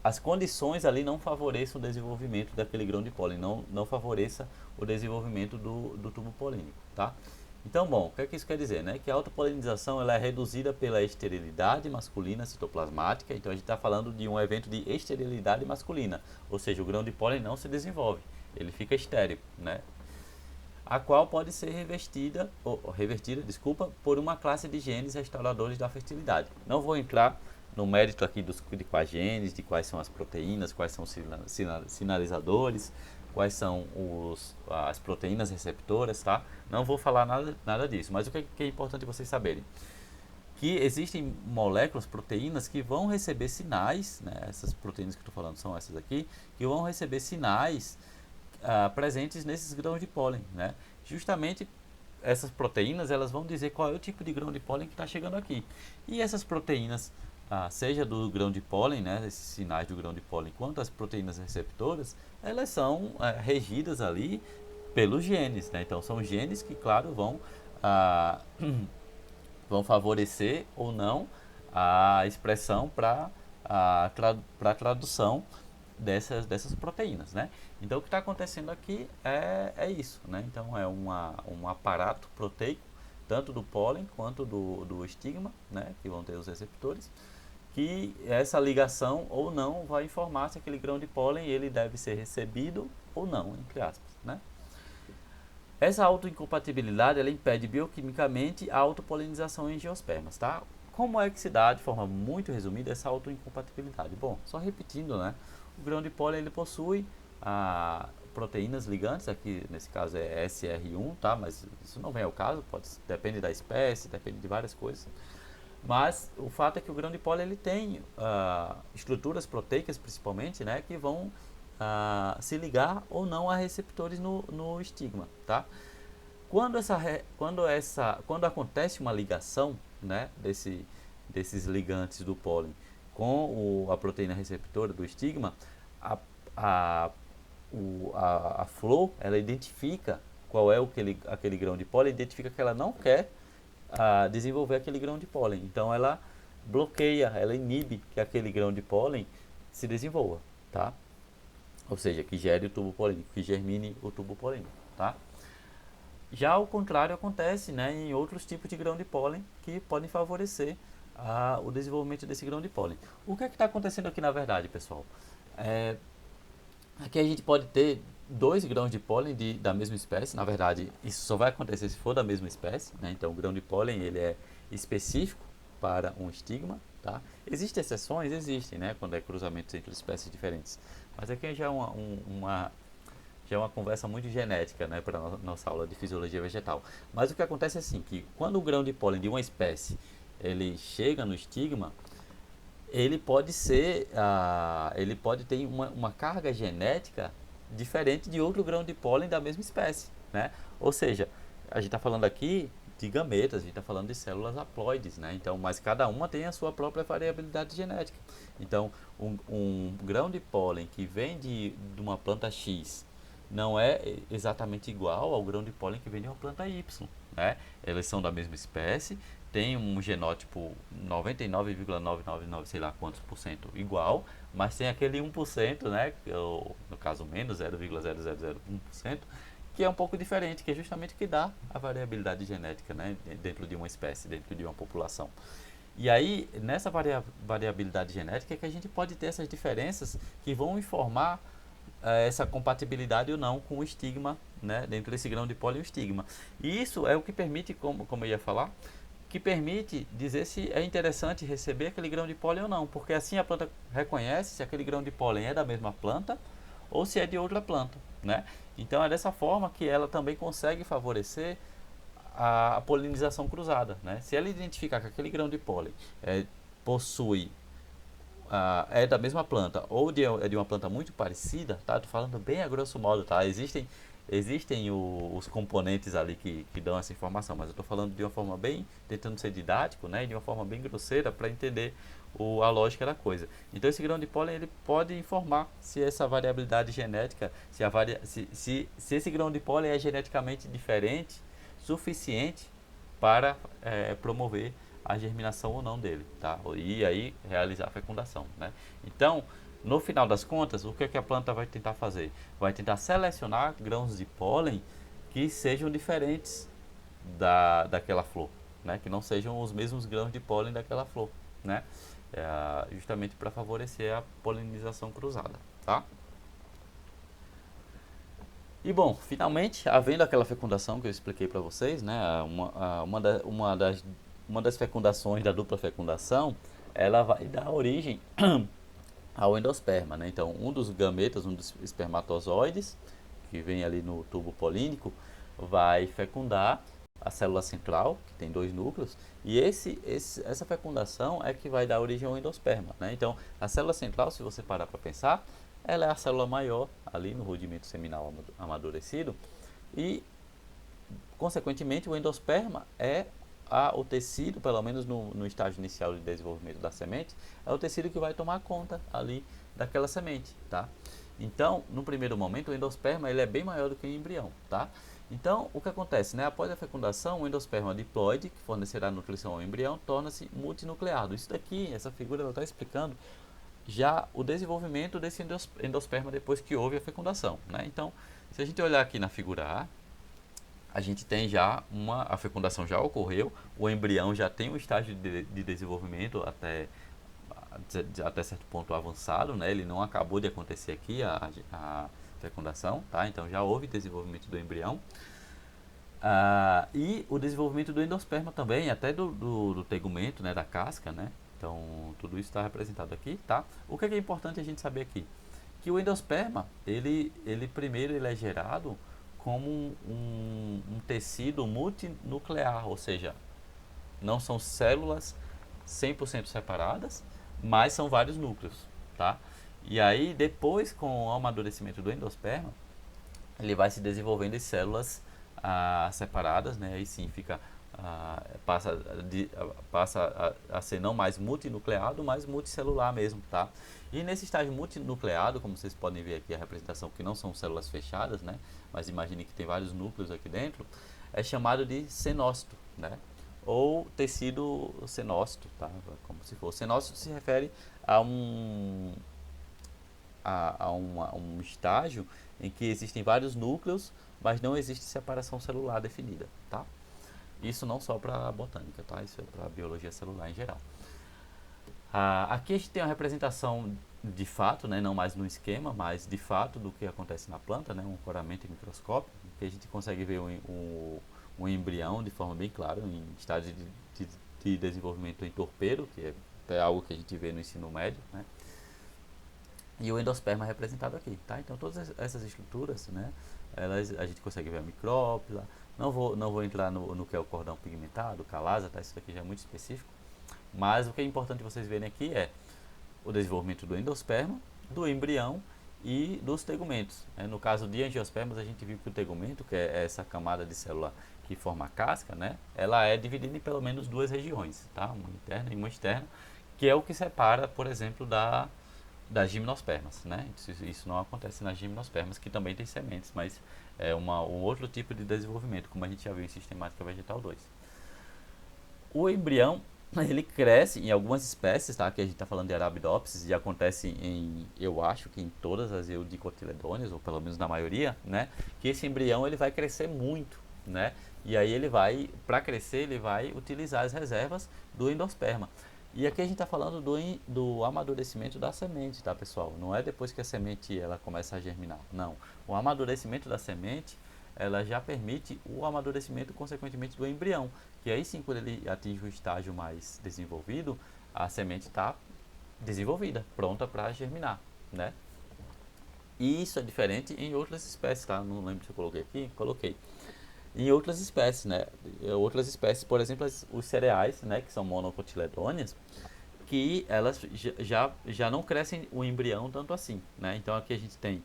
as condições ali não favoreçam o desenvolvimento daquele grão de pólen, não favoreça o desenvolvimento do tubo polínico, tá? Então, bom, o que é que isso quer dizer, né? Que a autopolinização ela é reduzida pela esterilidade masculina citoplasmática. Então, a gente está falando de um evento de esterilidade masculina, ou seja, o grão de pólen não se desenvolve, ele fica estéril, né? A qual pode ser revertida, desculpa, por uma classe de genes restauradores da fertilidade. Não vou entrar no mérito aqui de quais genes, de quais são as proteínas, quais são os sinalizadores, quais são as proteínas receptoras, tá? Não vou falar nada disso, mas o que é importante vocês saberem? Que existem moléculas, proteínas que vão receber sinais, né? Essas proteínas que eu estou falando são essas aqui, que vão receber sinais presentes nesses grãos de pólen, né? Justamente essas proteínas elas vão dizer qual é o tipo de grão de pólen que está chegando aqui. E essas proteínas, seja do grão de pólen, né, esses sinais do grão de pólen, quanto as proteínas receptoras, elas são regidas ali pelos genes, né? Então são genes que, claro, vão favorecer ou não a expressão para a tradução dessas proteínas, né? Então o que está acontecendo aqui é isso, né? Então é um aparato proteico, tanto do pólen quanto do estigma, né? Que vão ter os receptores, que essa ligação ou não vai informar se aquele grão de pólen ele deve ser recebido ou não, entre aspas, né? Essa autoincompatibilidade ela impede bioquimicamente a autopolinização em angiospermas, tá? Como é que se dá, de forma muito resumida, essa autoincompatibilidade? Bom, só repetindo, né? O grão de pólen ele possui proteínas ligantes, aqui nesse caso é SR1, tá? Mas isso não vem ao caso, depende da espécie, depende de várias coisas. Mas o fato é que o grão de pólen ele tem estruturas proteicas, principalmente, né? Que vão se ligar ou não a receptores no estigma, tá? Quando acontece uma ligação, né, desses ligantes do pólen com a proteína receptora do estigma, a flor ela identifica qual é aquele grão de pólen, identifica que ela não quer desenvolver aquele grão de pólen, então ela bloqueia, ela inibe que aquele grão de pólen se desenvolva, tá? Ou seja, que gere o tubo polínico, que germine o tubo polínico, tá? Já o contrário acontece, né, em outros tipos de grão de pólen que podem favorecer o desenvolvimento desse grão de pólen. O que é que está acontecendo aqui na verdade, pessoal? Aqui a gente pode ter dois grãos de pólen da mesma espécie. Na verdade, isso só vai acontecer se for da mesma espécie, né? Então, o grão de pólen ele é específico para um estigma, tá? Existem exceções? Existem, né? Quando é cruzamentos entre espécies diferentes. Mas aqui já é já é uma conversa muito genética, né, para a nossa aula de fisiologia vegetal. Mas o que acontece é assim, que quando o grão de pólen de uma espécie ele chega no estigma, ele pode ser, ele pode ter uma carga genética diferente de outro grão de pólen da mesma espécie, né? Ou seja, a gente está falando aqui de gametas, a gente está falando de células haploides, né? Então, mas cada uma tem a sua própria variabilidade genética. Então, um grão de pólen que vem de uma planta X não é exatamente igual ao grão de pólen que vem de uma planta Y, né? Eles são da mesma espécie, tem um genótipo 99,999 sei lá quantos por cento igual, mas tem aquele 1%, né, ou, no caso menos 0,0001%, que é um pouco diferente, que é justamente o que dá a variabilidade genética, né, dentro de uma espécie, dentro de uma população. E aí, nessa variabilidade genética é que a gente pode ter essas diferenças que vão informar essa compatibilidade ou não com o estigma, né, dentro desse grão de pólen e o estigma. E isso é o que permite, como eu ia falar, que permite dizer se é interessante receber aquele grão de pólen ou não, porque assim a planta reconhece se aquele grão de pólen é da mesma planta ou se é de outra planta, né? Então é dessa forma que ela também consegue favorecer a polinização cruzada, né? Se ela identificar que aquele grão de pólen possui é da mesma planta ou é de uma planta muito parecida, tá? Tô falando bem a grosso modo, tá? Existem os componentes ali que dão essa informação, mas eu estou falando de uma forma bem, tentando ser didático, né? E de uma forma bem grosseira para entender a lógica da coisa. Então esse grão de pólen ele pode informar se essa variabilidade genética, se esse grão de pólen é geneticamente diferente, suficiente para promover a germinação ou não dele, tá? E aí realizar a fecundação, né? Então, no final das contas, o que, é que a planta vai tentar fazer? Vai tentar selecionar grãos de pólen que sejam diferentes daquela flor, né? Que não sejam os mesmos grãos de pólen daquela flor, né? Justamente para favorecer a polinização cruzada, tá? E bom, finalmente, havendo aquela fecundação que eu expliquei para vocês, né, uma das fecundações da dupla fecundação, ela vai dar origem ao endosperma, né? Então, um dos gametas, um dos espermatozoides, que vem ali no tubo polínico, vai fecundar a célula central, que tem dois núcleos, e essa fecundação é que vai dar origem ao endosperma, né? Então, a célula central, se você parar para pensar, ela é a célula maior ali no rudimento seminal amadurecido e, consequentemente, o endosperma é o tecido, pelo menos no estágio inicial de desenvolvimento da semente, é o tecido que vai tomar conta ali daquela semente, tá? Então, no primeiro momento, o endosperma ele é bem maior do que o embrião, tá? Então, o que acontece, né? Após a fecundação, o endosperma diploide, que fornecerá nutrição ao embrião, torna-se multinucleado. Isso daqui, essa figura, ela está explicando já o desenvolvimento desse endosperma depois que houve a fecundação, né? Então, se a gente olhar aqui na figura a gente tem já a fecundação já ocorreu, o embrião já tem um estágio de desenvolvimento até certo ponto avançado, né? Ele não acabou de acontecer aqui a fecundação, tá? Então já houve desenvolvimento do embrião. E o desenvolvimento do endosperma também, até do tegumento, né, da casca, né? Então, tudo isso está representado aqui, tá? O que é importante a gente saber aqui? Que o endosperma, ele primeiro ele é gerado como um tecido multinuclear, ou seja, não são células 100% separadas, mas são vários núcleos, tá? E aí, depois, com o amadurecimento do endosperma, ele vai se desenvolvendo em células separadas, né? Aí sim fica passa a ser não mais multinucleado, mas multicelular mesmo, tá? E nesse estágio multinucleado, como vocês podem ver aqui a representação, que não são células fechadas, né? Mas imagine que tem vários núcleos aqui dentro, é chamado de cenócito, né? Ou tecido cenócito, tá? Como se for. Cenócito se refere a um estágio em que existem vários núcleos, mas não existe separação celular definida, tá? Isso não só para a botânica, tá? Isso é para a biologia celular em geral. Aqui a gente tem uma representação de fato, né? Não mais no esquema, mas de fato do que acontece na planta, né? Um coramento em microscópio, que a gente consegue ver um embrião de forma bem clara, em estágio de de desenvolvimento em torpedo, que é algo que a gente vê no ensino médio, né? E o endosperma é representado aqui, tá? Então todas essas estruturas, né, a gente consegue ver a micrópila. Não vou entrar no que é o cordão pigmentado, calasa, tá? Isso daqui já é muito específico. Mas o que é importante vocês verem aqui é o desenvolvimento do endosperma, do embrião e dos tegumentos, né? No caso de angiospermas, a gente viu que o tegumento, que é essa camada de célula que forma a casca, né, ela é dividida em pelo menos duas regiões, tá? Uma interna e uma externa, que é o que separa, por exemplo, das gimnospermas, né? Isso não acontece nas gimnospermas, que também tem sementes, mas é um outro tipo de desenvolvimento, como a gente já viu em sistemática vegetal 2. O embrião, ele cresce em algumas espécies, tá? Que a gente está falando de Arabidopsis, e acontece eu acho que em todas as eudicotiledôneas, ou pelo menos na maioria, né? Que esse embrião ele vai crescer muito, né? E aí para crescer, ele vai utilizar as reservas do endosperma. E aqui a gente está falando do amadurecimento da semente, tá, pessoal? Não é depois que a semente ela começa a germinar, não. O amadurecimento da semente, ela já permite o amadurecimento, consequentemente, do embrião. Que aí sim, quando ele atinge o estágio mais desenvolvido, a semente está desenvolvida, pronta para germinar, né? E isso é diferente em outras espécies, tá? Não lembro se eu coloquei aqui, coloquei. Em outras espécies, né? Outras espécies, por exemplo, os cereais, né? Que são monocotiledôneas, que elas já não crescem o embrião tanto assim, né? Então aqui a gente tem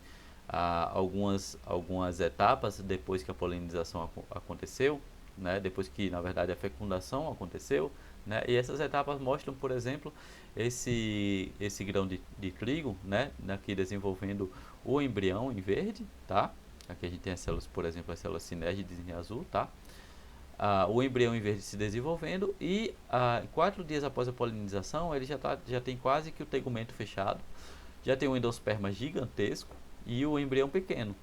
algumas etapas depois que a polinização aconteceu, né? Depois que na verdade a fecundação aconteceu, né? E essas etapas mostram, por exemplo, esse grão de trigo, né? Aqui desenvolvendo o embrião em verde, tá? Aqui a gente tem as células, por exemplo, as células sinérgidas em azul, tá? O embrião em verde se desenvolvendo e 4 dias após a polinização ele já tem quase que o tegumento fechado, já tem um endosperma gigantesco e o embrião pequeno.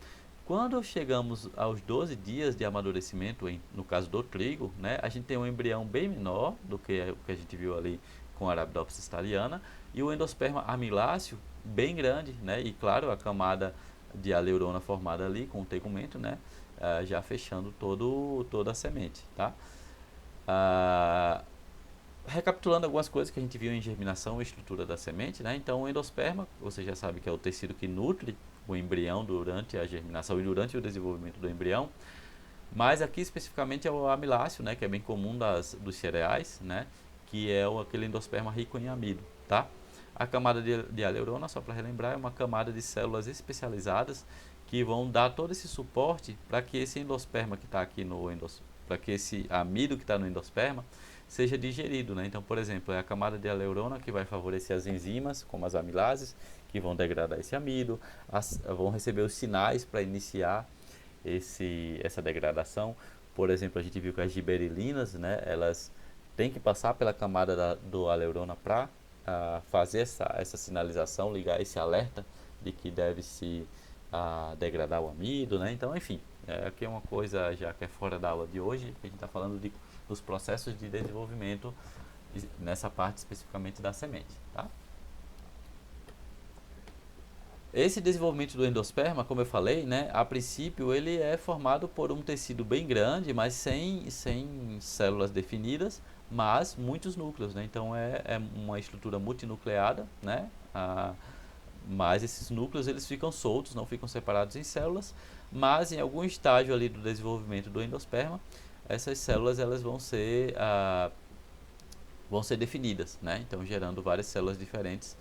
Quando chegamos aos 12 dias de amadurecimento, no caso do trigo, né, a gente tem um embrião bem menor do que o que a gente viu ali com a Arabidopsis thaliana e o endosperma amiláceo bem grande, né, e claro, a camada de aleurona formada ali com o tegumento, né, já fechando toda a semente, tá? Recapitulando algumas coisas que a gente viu em germinação e estrutura da semente, né? Então, o endosperma, você já sabe que é o tecido que nutre o embrião durante a germinação e durante o desenvolvimento do embrião, mas aqui especificamente é o amiláceo, né? Que é bem comum dos cereais, né? Que é aquele endosperma rico em amido, tá? A camada de aleurona, só para relembrar, é uma camada de células especializadas que vão dar todo esse suporte para que esse endosperma que está aqui para que esse amido que está no endosperma seja digerido, né? Então, por exemplo, é a camada de aleurona que vai favorecer as enzimas, como as amilases, que vão degradar esse amido, vão receber os sinais para iniciar essa degradação. Por exemplo, a gente viu que as giberelinas, né, elas têm que passar pela camada do aleurona para fazer essa sinalização, ligar esse alerta de que deve-se degradar o amido, né? Então, enfim, aqui é uma coisa já que é fora da aula de hoje, que a gente está falando dos processos de desenvolvimento nessa parte especificamente da semente, tá? Esse desenvolvimento do endosperma, como eu falei, né, a princípio ele é formado por um tecido bem grande, mas sem células definidas, mas muitos núcleos, né? Então é uma estrutura multinucleada, né? Mas esses núcleos eles ficam soltos, não ficam separados em células, mas em algum estágio ali do desenvolvimento do endosperma, essas células elas vão ser definidas, né? Então gerando várias células diferentes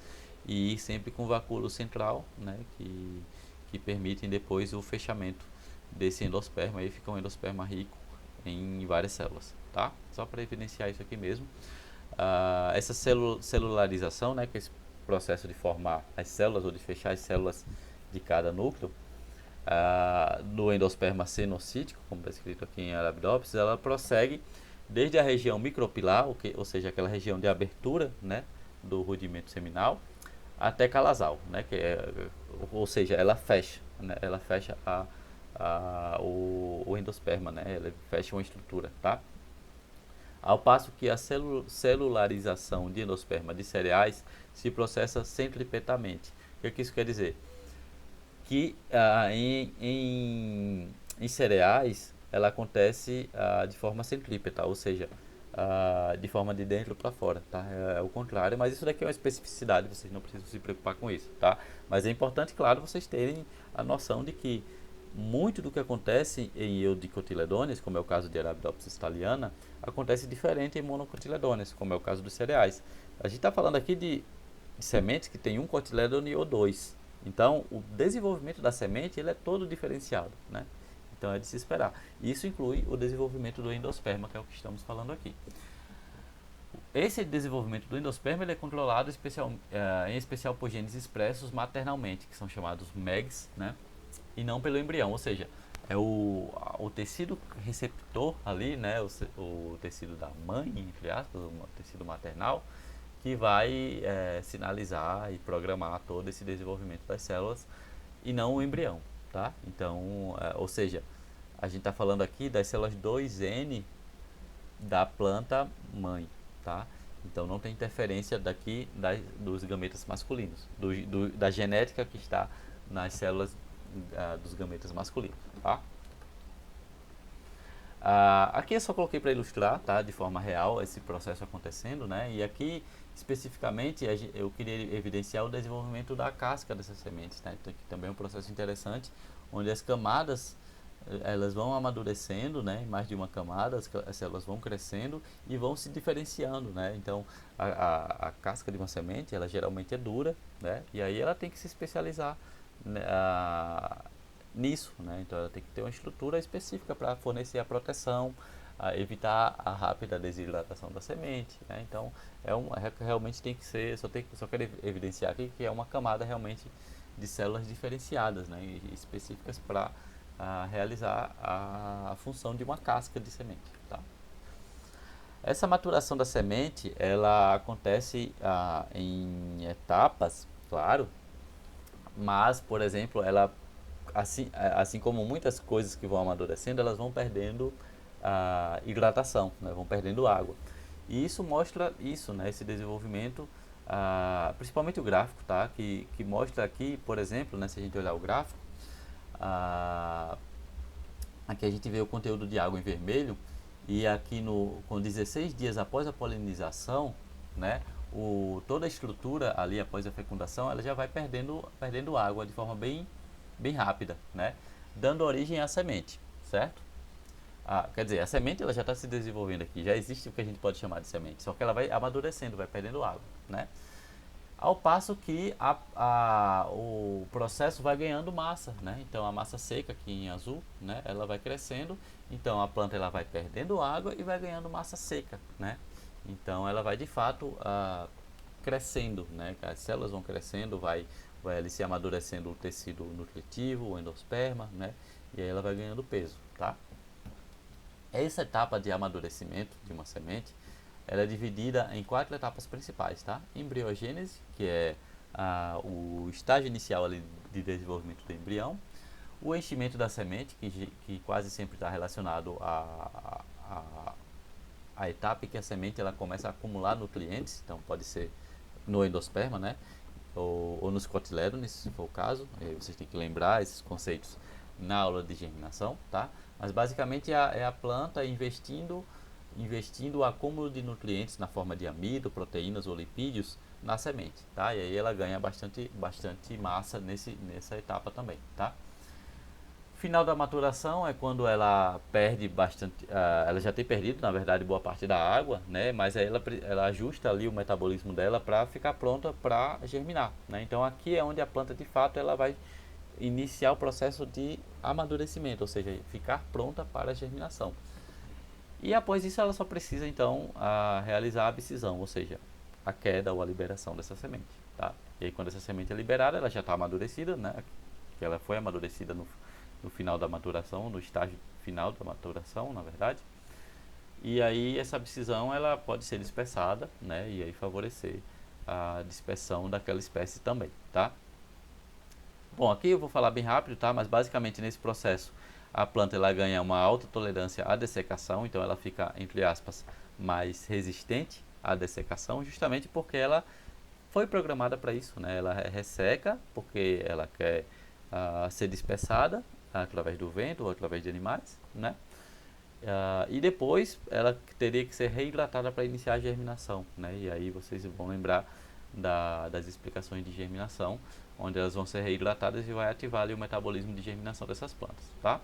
e sempre com vacúolo central, né? Que permitem depois o fechamento desse endosperma, aí fica um endosperma rico em várias células, tá? Só para evidenciar isso aqui mesmo. Essa celularização, né? Que é esse processo de formar as células ou de fechar as células de cada núcleo, do endosperma cenocítico, como está escrito aqui em Arabidopsis, ela prossegue desde a região micropilar, ou seja, aquela região de abertura, né, do rudimento seminal, até calasal, né, ou seja, ela fecha, né, ela fecha o endosperma, né, ela fecha uma estrutura, tá? Ao passo que a celularização de endosperma de cereais se processa centripetamente. O que isso quer dizer? Que em cereais ela acontece de forma centrípeta, ou seja, de forma de dentro para fora, tá? É o contrário, mas isso daqui é uma especificidade, vocês não precisam se preocupar com isso, tá? Mas é importante, claro, vocês terem a noção de que muito do que acontece em eudicotiledôneas, como é o caso de Arabidopsis thaliana, acontece diferente em monocotiledôneas, como é o caso dos cereais. A gente está falando aqui de sementes que tem um cotiledôneo ou dois. Então, o desenvolvimento da semente ele é todo diferenciado, né? Então é de se esperar. Isso inclui o desenvolvimento do endosperma, que é o que estamos falando aqui. Esse desenvolvimento do endosperma ele é controlado em especial por genes expressos maternalmente, que são chamados MEGs, né? E não pelo embrião, ou seja, é o tecido receptor ali, né? O tecido da mãe, entre aspas, o tecido maternal, que vai sinalizar e programar todo esse desenvolvimento das células e não o embrião, tá? Então, ou seja, a gente está falando aqui das células 2N da planta mãe, tá? Então não tem interferência daqui dos gametas masculinos, da genética que está nas células dos gametas masculinos, tá? Aqui eu só coloquei para ilustrar, tá, de forma real esse processo acontecendo, né? E aqui especificamente eu queria evidenciar o desenvolvimento da casca dessas sementes, né? Então, aqui também é um processo interessante, onde as camadas elas vão amadurecendo, né? Em mais de uma camada, as células vão crescendo e vão se diferenciando, né? Então a casca de uma semente ela geralmente é dura, né? E aí ela tem que se especializar, né, nisso, né? Então ela tem que ter uma estrutura específica para fornecer a proteção, evitar a rápida desidratação da semente, né? Então realmente tem que ser, só quero evidenciar aqui que é uma camada realmente de células diferenciadas, né? E específicas para realizar a função de uma casca de semente, tá? Essa maturação da semente ela acontece em etapas, claro, mas por exemplo ela assim como muitas coisas que vão amadurecendo, elas vão perdendo hidratação, né? Vão perdendo água. E isso mostra isso, né? Esse desenvolvimento, principalmente o gráfico, tá? Que mostra aqui, por exemplo, né? Se a gente olhar o gráfico, aqui a gente vê o conteúdo de água em vermelho e aqui com 16 dias após a polinização, né? Toda a estrutura ali após a fecundação, ela já vai perdendo água de forma bem rápida, né? Dando origem à semente, certo? Quer dizer, a semente ela já está se desenvolvendo aqui, já existe o que a gente pode chamar de semente, só que ela vai amadurecendo, vai perdendo água, né? Ao passo que o processo vai ganhando massa, né? Então a massa seca aqui em azul, né? Ela vai crescendo, então a planta ela vai perdendo água e vai ganhando massa seca, né? Então ela vai de fato crescendo, né? As células vão crescendo, vai ali se amadurecendo o tecido nutritivo, o endosperma, né? E aí ela vai ganhando peso, tá? Essa etapa de amadurecimento de uma semente, ela é dividida em 4 etapas principais, tá? Embriogênese, que é o estágio inicial ali de desenvolvimento do embrião, o enchimento da semente, que quase sempre está relacionado à etapa em que a semente ela começa a acumular nutrientes, então pode ser no endosperma, né? Ou nos cotilédones, se for o caso. Vocês têm que lembrar esses conceitos na aula de germinação, tá? Mas basicamente é a planta investindo o acúmulo de nutrientes na forma de amido, proteínas ou lipídios na semente, tá? E aí ela ganha bastante massa nessa etapa também, tá? Final da maturação é quando ela perde bastante, ela já tem perdido, na verdade, boa parte da água, né? Mas aí ela ajusta ali o metabolismo dela para ficar pronta para germinar, né? Então aqui é onde a planta de fato ela vai iniciar o processo de amadurecimento, ou seja, ficar pronta para a germinação. E após isso ela só precisa então realizar a abscisão, ou seja, a queda ou a liberação dessa semente, tá? E aí quando essa semente é liberada, ela já está amadurecida, né? Que ela foi amadurecida no final da maturação, no estágio final da maturação, na verdade. E aí essa abscisão ela pode ser dispersada, né? E aí favorecer a dispersão daquela espécie também, tá? Bom, aqui eu vou falar bem rápido, tá? Mas basicamente nesse processo a planta ela ganha uma alta tolerância à dessecação, então ela fica, entre aspas, mais resistente à dessecação, justamente porque ela foi programada para isso, né? Ela resseca porque ela quer ser dispersada através do vento ou através de animais, né? E depois ela teria que ser reidratada para iniciar a germinação, né? E aí vocês vão lembrar das explicações de germinação, onde elas vão ser reidratadas e vai ativar ali o metabolismo de germinação dessas plantas, tá?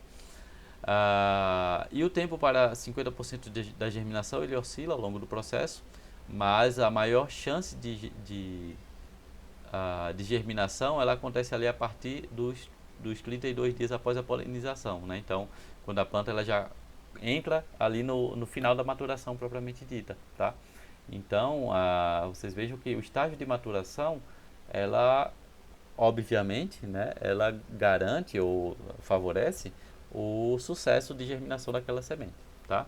E o tempo para 50% da germinação ele oscila ao longo do processo, mas a maior chance de germinação ela acontece ali a partir dos 32 dias após a polinização, né? Então, quando a planta ela já entra ali no final da maturação propriamente dita, tá? Então, vocês vejam que o estágio de maturação, ela, obviamente, né, ela garante ou favorece o sucesso de germinação daquela semente, tá?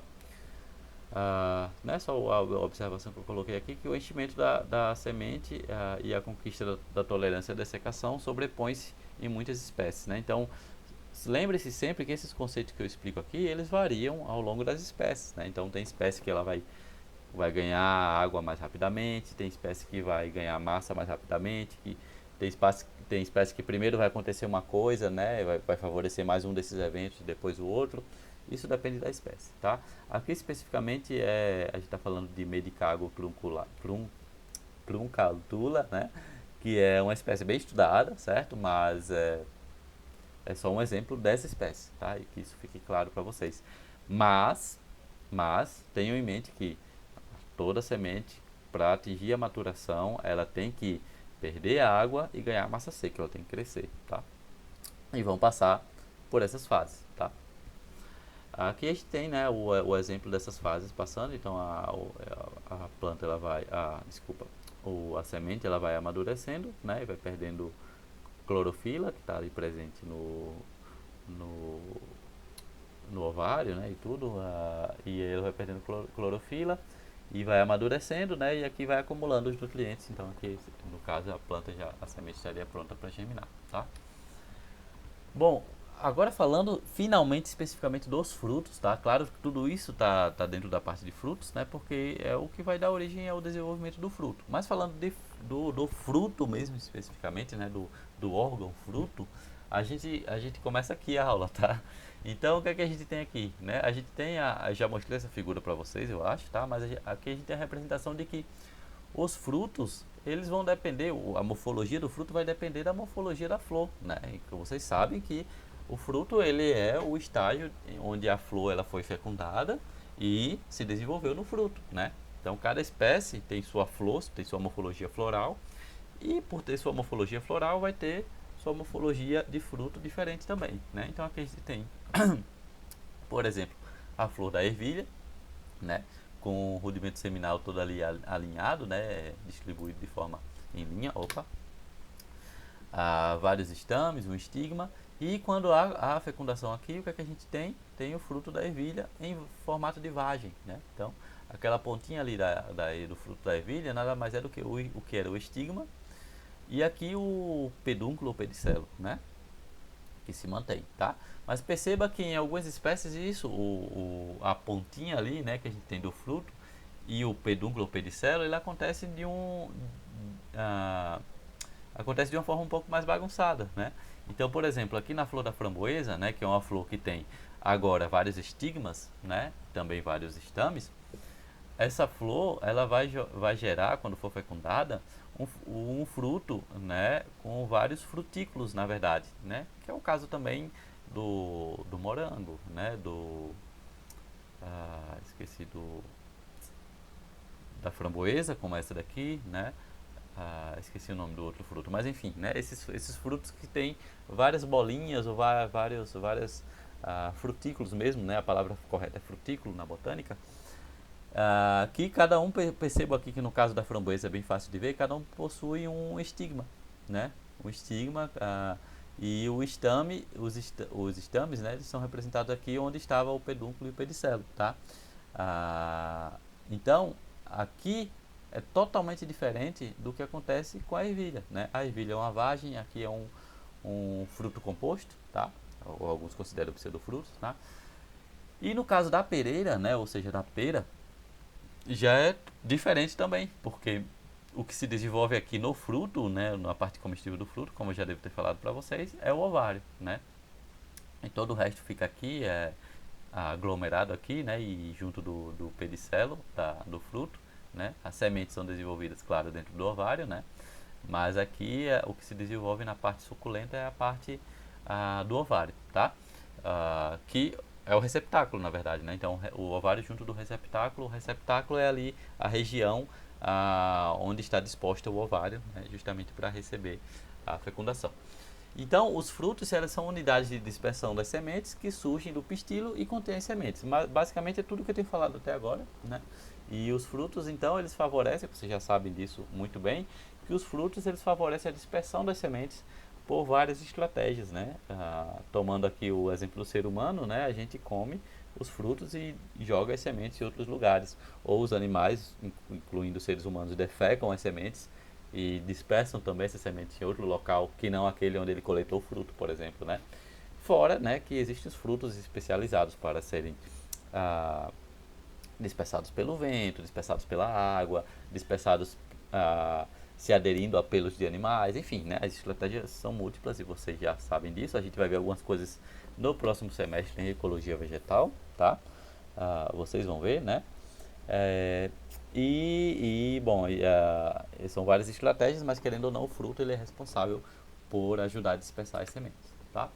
Não é só a observação que eu coloquei aqui, que o enchimento da semente e a conquista da tolerância à dessecação sobrepõe-se em muitas espécies, né? Então, lembre-se sempre que esses conceitos que eu explico aqui, eles variam ao longo das espécies, né? Então, tem espécie que ela vai ganhar água mais rapidamente, tem espécie que vai ganhar massa mais rapidamente, tem espécie que primeiro vai acontecer uma coisa, né? Vai favorecer mais um desses eventos e depois o outro. Isso depende da espécie, tá? Aqui especificamente a gente está falando de Medicago truncatula, né? Que é uma espécie bem estudada, certo? Mas é só um exemplo dessa espécie, tá? E que isso fique claro para vocês. Mas tenham em mente que toda semente, para atingir a maturação, ela tem que perder a água e ganhar massa seca, ela tem que crescer, tá? E vão passar por essas fases, tá? Aqui a gente tem, né, o exemplo dessas fases passando. Então a planta ela vai, a semente ela vai amadurecendo, né, e vai perdendo clorofila que está ali presente no, no ovário, né, e tudo, e ele vai perdendo clorofila e vai amadurecendo, né, e aqui vai acumulando os nutrientes. Então aqui no caso a semente estaria pronta para germinar, tá? Bom, agora falando finalmente especificamente dos frutos, tá? Claro que tudo isso tá dentro da parte de frutos, né? Porque é o que vai dar origem ao desenvolvimento do fruto. Mas falando do fruto mesmo especificamente, né? Do órgão fruto, a gente começa aqui a aula, tá? Então o que é que a gente tem aqui, né? A gente tem já mostrei essa figura para vocês, eu acho, tá? Mas aqui a gente tem a representação de que os frutos, eles vão depender, a morfologia do fruto vai depender da morfologia da flor, né? E vocês sabem que o fruto, ele é o estágio onde a flor ela foi fecundada e se desenvolveu no fruto, né? Então, cada espécie tem sua flor, tem sua morfologia floral, e por ter sua morfologia floral, vai ter sua morfologia de fruto diferente também, né? Então, aqui a gente tem, por exemplo, a flor da ervilha, né? Com o rudimento seminal todo ali alinhado, né? Distribuído de forma em linha, vários estames, um estigma. E quando há a fecundação aqui, o que é que a gente tem? Tem o fruto da ervilha em formato de vagem, né? Então, aquela pontinha ali do fruto da ervilha nada mais é do que o que era o estigma, e aqui o pedúnculo ou pedicelo, né? Que se mantém, tá? Mas perceba que em algumas espécies isso, a pontinha ali, né, que a gente tem do fruto e o pedúnculo ou pedicelo, ele acontece acontece de uma forma um pouco mais bagunçada, né? Então, por exemplo, aqui na flor da framboesa, né, que é uma flor que tem agora vários estigmas, né, também vários estames, essa flor ela vai gerar, quando for fecundada, um fruto, né, com vários frutículos, na verdade, né, que é o caso também do morango, né, esqueci da framboesa, como essa daqui, né, esqueci o nome do outro fruto, mas enfim, né, esses frutos que tem várias bolinhas ou vários frutículos mesmo, né, a palavra correta é frutículo na botânica. Que cada um, percebo aqui que no caso da framboesa é bem fácil de ver, cada um possui um estigma, né? Um estigma, e o estame, os estames, né, eles são representados aqui onde estava o pedúnculo e o pedicelo, tá? Então, aqui é totalmente diferente do que acontece com a ervilha, né? A ervilha é uma vagem, aqui é um fruto composto, tá? Ou alguns consideram pseudofrutos, tá? E no caso da pereira, né, ou seja, da pera, já é diferente também, porque o que se desenvolve aqui no fruto, né, na parte comestível do fruto, como eu já devo ter falado para vocês, é o ovário, né? E todo o resto fica aqui, aglomerado aqui, né, e junto do pedicelo do fruto, né. As sementes são desenvolvidas, claro, dentro do ovário, né, mas aqui o que se desenvolve na parte suculenta é a parte do ovário, tá? Que é o receptáculo, na verdade, né? Então o ovário junto do receptáculo, o receptáculo é ali a região onde está disposto o ovário, né, justamente para receber a fecundação. Então, os frutos elas são unidades de dispersão das sementes que surgem do pistilo e contêm as sementes. Mas, basicamente é tudo que eu tenho falado até agora, né? E os frutos, então, eles favorecem, vocês já sabem disso muito bem, que os frutos eles favorecem a dispersão das sementes por várias estratégias, né? Tomando aqui o exemplo do ser humano, né? A gente come os frutos e joga as sementes em outros lugares. Ou os animais, incluindo os seres humanos, defecam as sementes e dispersam também essas sementes em outro local que não aquele onde ele coletou o fruto, por exemplo, né? Fora, né, que existem os frutos especializados para serem dispersados pelo vento, dispersados pela água, dispersados se aderindo a pelos de animais, enfim, né? As estratégias são múltiplas e vocês já sabem disso. A gente vai ver algumas coisas no próximo semestre em ecologia vegetal, tá? Vocês vão ver, né? Bom, são várias estratégias, mas querendo ou não, o fruto ele é responsável por ajudar a dispersar as sementes, tá?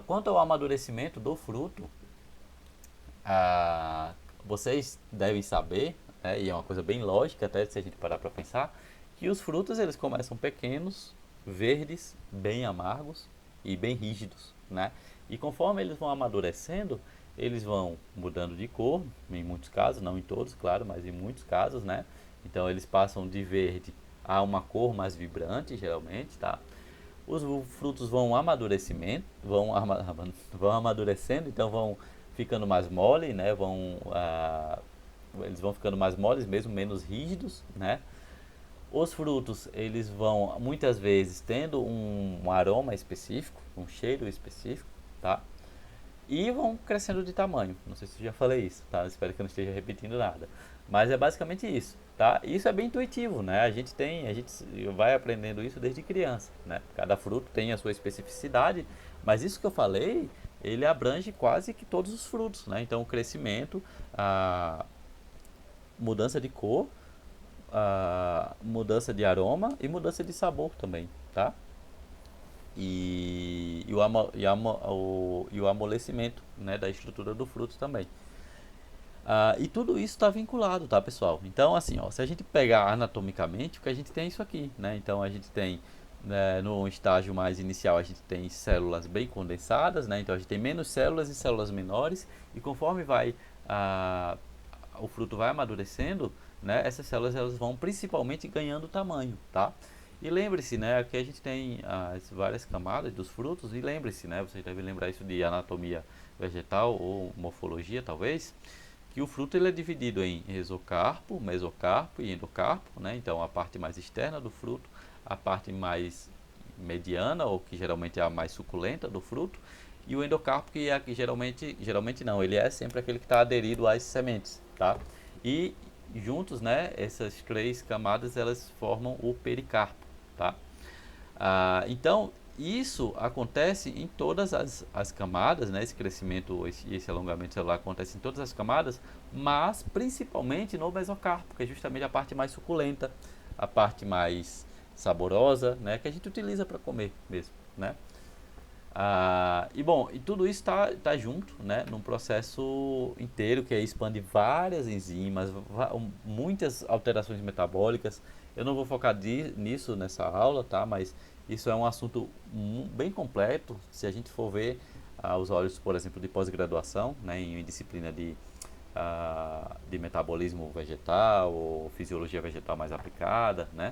Quanto ao amadurecimento do fruto, vocês devem saber, né, e é uma coisa bem lógica até se a gente parar para pensar, que os frutos eles começam pequenos, verdes, bem amargos e bem rígidos, né? E conforme eles vão amadurecendo, eles vão mudando de cor, em muitos casos, não em todos, claro, mas em muitos casos, né? Então eles passam de verde a uma cor mais vibrante, geralmente, tá? Os frutos vão amadurecimento, vão amadurecendo, então vão ficando mais mole, né? Eles vão ficando mais moles, mesmo menos rígidos, né? Os frutos, eles vão muitas vezes tendo um aroma específico, um cheiro específico, tá? E vão crescendo de tamanho. Não sei se eu já falei isso, tá? Espero que eu não esteja repetindo nada. Mas é basicamente isso, tá? Isso é bem intuitivo, né? A gente vai aprendendo isso desde criança, né? Cada fruto tem a sua especificidade, mas isso que eu falei, ele abrange quase que todos os frutos, né? Então, o crescimento, a mudança de cor, a mudança de aroma e mudança de sabor também, tá? E o amolecimento, né, da estrutura do fruto também. E tudo isso está vinculado, tá, pessoal? Então, assim, ó, se a gente pegar anatomicamente, o que a gente tem é isso aqui, né? Então, a gente tem, né, no estágio mais inicial, a gente tem células bem condensadas, né? Então, a gente tem menos células e células menores, e conforme o fruto vai amadurecendo, né, essas células elas vão principalmente ganhando tamanho, tá? E lembre-se, né, aqui a gente tem as várias camadas dos frutos, e lembre-se, né, vocês devem lembrar isso de anatomia vegetal ou morfologia, talvez, que o fruto ele é dividido em exocarpo, mesocarpo e endocarpo, né? Então a parte mais externa do fruto, a parte mais mediana, ou que geralmente é a mais suculenta do fruto, e o endocarpo que é que geralmente não, ele é sempre aquele que está aderido às sementes, tá? E juntos, né, essas três camadas elas formam o pericarpo, tá? Então isso acontece em todas as camadas, né? Esse crescimento e esse alongamento celular acontece em todas as camadas, mas principalmente no mesocarpo, que é justamente a parte mais suculenta, a parte mais saborosa, né? Que a gente utiliza para comer mesmo, né? E tudo isso está junto, né, num processo inteiro que expande várias enzimas, muitas alterações metabólicas. Eu não vou focar nisso nessa aula, tá? Mas isso é um assunto bem completo. Se a gente for ver os olhos, por exemplo, de pós-graduação, né, em disciplina de metabolismo vegetal ou fisiologia vegetal mais aplicada, né?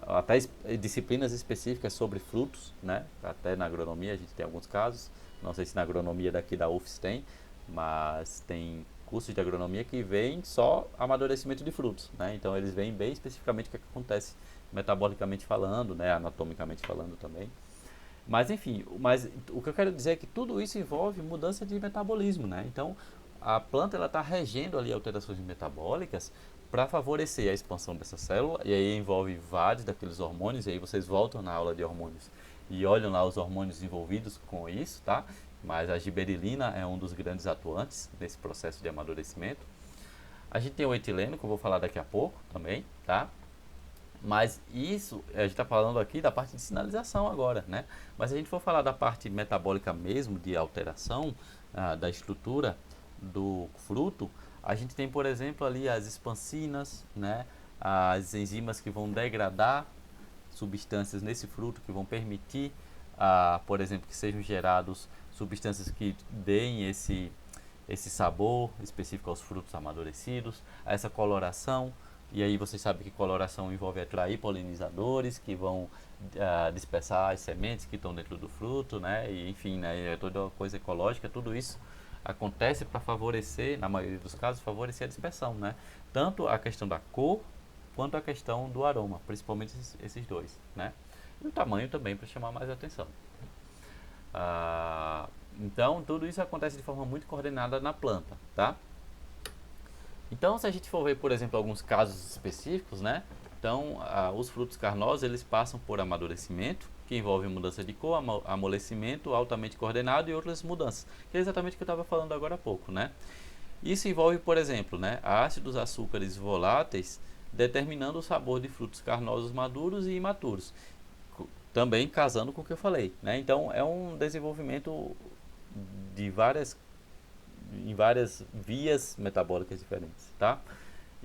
Até disciplinas específicas sobre frutos, né? Até na agronomia a gente tem alguns casos. Não sei se na agronomia daqui da UFS tem, mas tem cursos de agronomia que veem só amadurecimento de frutos, né? Então eles veem bem especificamente o que acontece metabolicamente falando, né? Anatomicamente falando também. Mas enfim, o que eu quero dizer é que tudo isso envolve mudança de metabolismo, né? Então a planta ela está regendo ali alterações metabólicas para favorecer a expansão dessa célula, e aí envolve vários daqueles hormônios, e aí vocês voltam na aula de hormônios e olham lá os hormônios envolvidos com isso, tá? mas a giberelina é um dos grandes atuantes nesse processo de amadurecimento. A gente tem o etileno, que eu vou falar daqui a pouco também, tá? Mas isso, a gente está falando aqui da parte de sinalização agora, né? Mas se a gente for falar da parte metabólica mesmo, de alteração da estrutura do fruto, a gente tem, por exemplo, ali as expansinas, né? As enzimas que vão degradar substâncias nesse fruto, que vão permitir, por exemplo, que sejam gerados substâncias que deem esse sabor específico aos frutos amadurecidos, a essa coloração. E aí vocês sabem que coloração envolve atrair polinizadores que vão dispersar as sementes que estão dentro do fruto, né? E enfim, né? É toda uma coisa ecológica, tudo isso acontece para favorecer, na maioria dos casos, favorecer a dispersão, né? Tanto a questão da cor quanto a questão do aroma, principalmente esses dois, né? E o tamanho também para chamar mais atenção. Então, tudo isso acontece de forma muito coordenada na planta, tá? Então, se a gente for ver, por exemplo, alguns casos específicos, né? Então, os frutos carnosos, eles passam por amadurecimento, que envolve mudança de cor, amolecimento altamente coordenado e outras mudanças, que é exatamente o que eu estava falando agora há pouco, né? Isso envolve, por exemplo, né, ácidos, açúcares voláteis, determinando o sabor de frutos carnosos maduros e imaturos, também casando com o que eu falei, né? Então, é um desenvolvimento de em várias vias metabólicas diferentes, tá?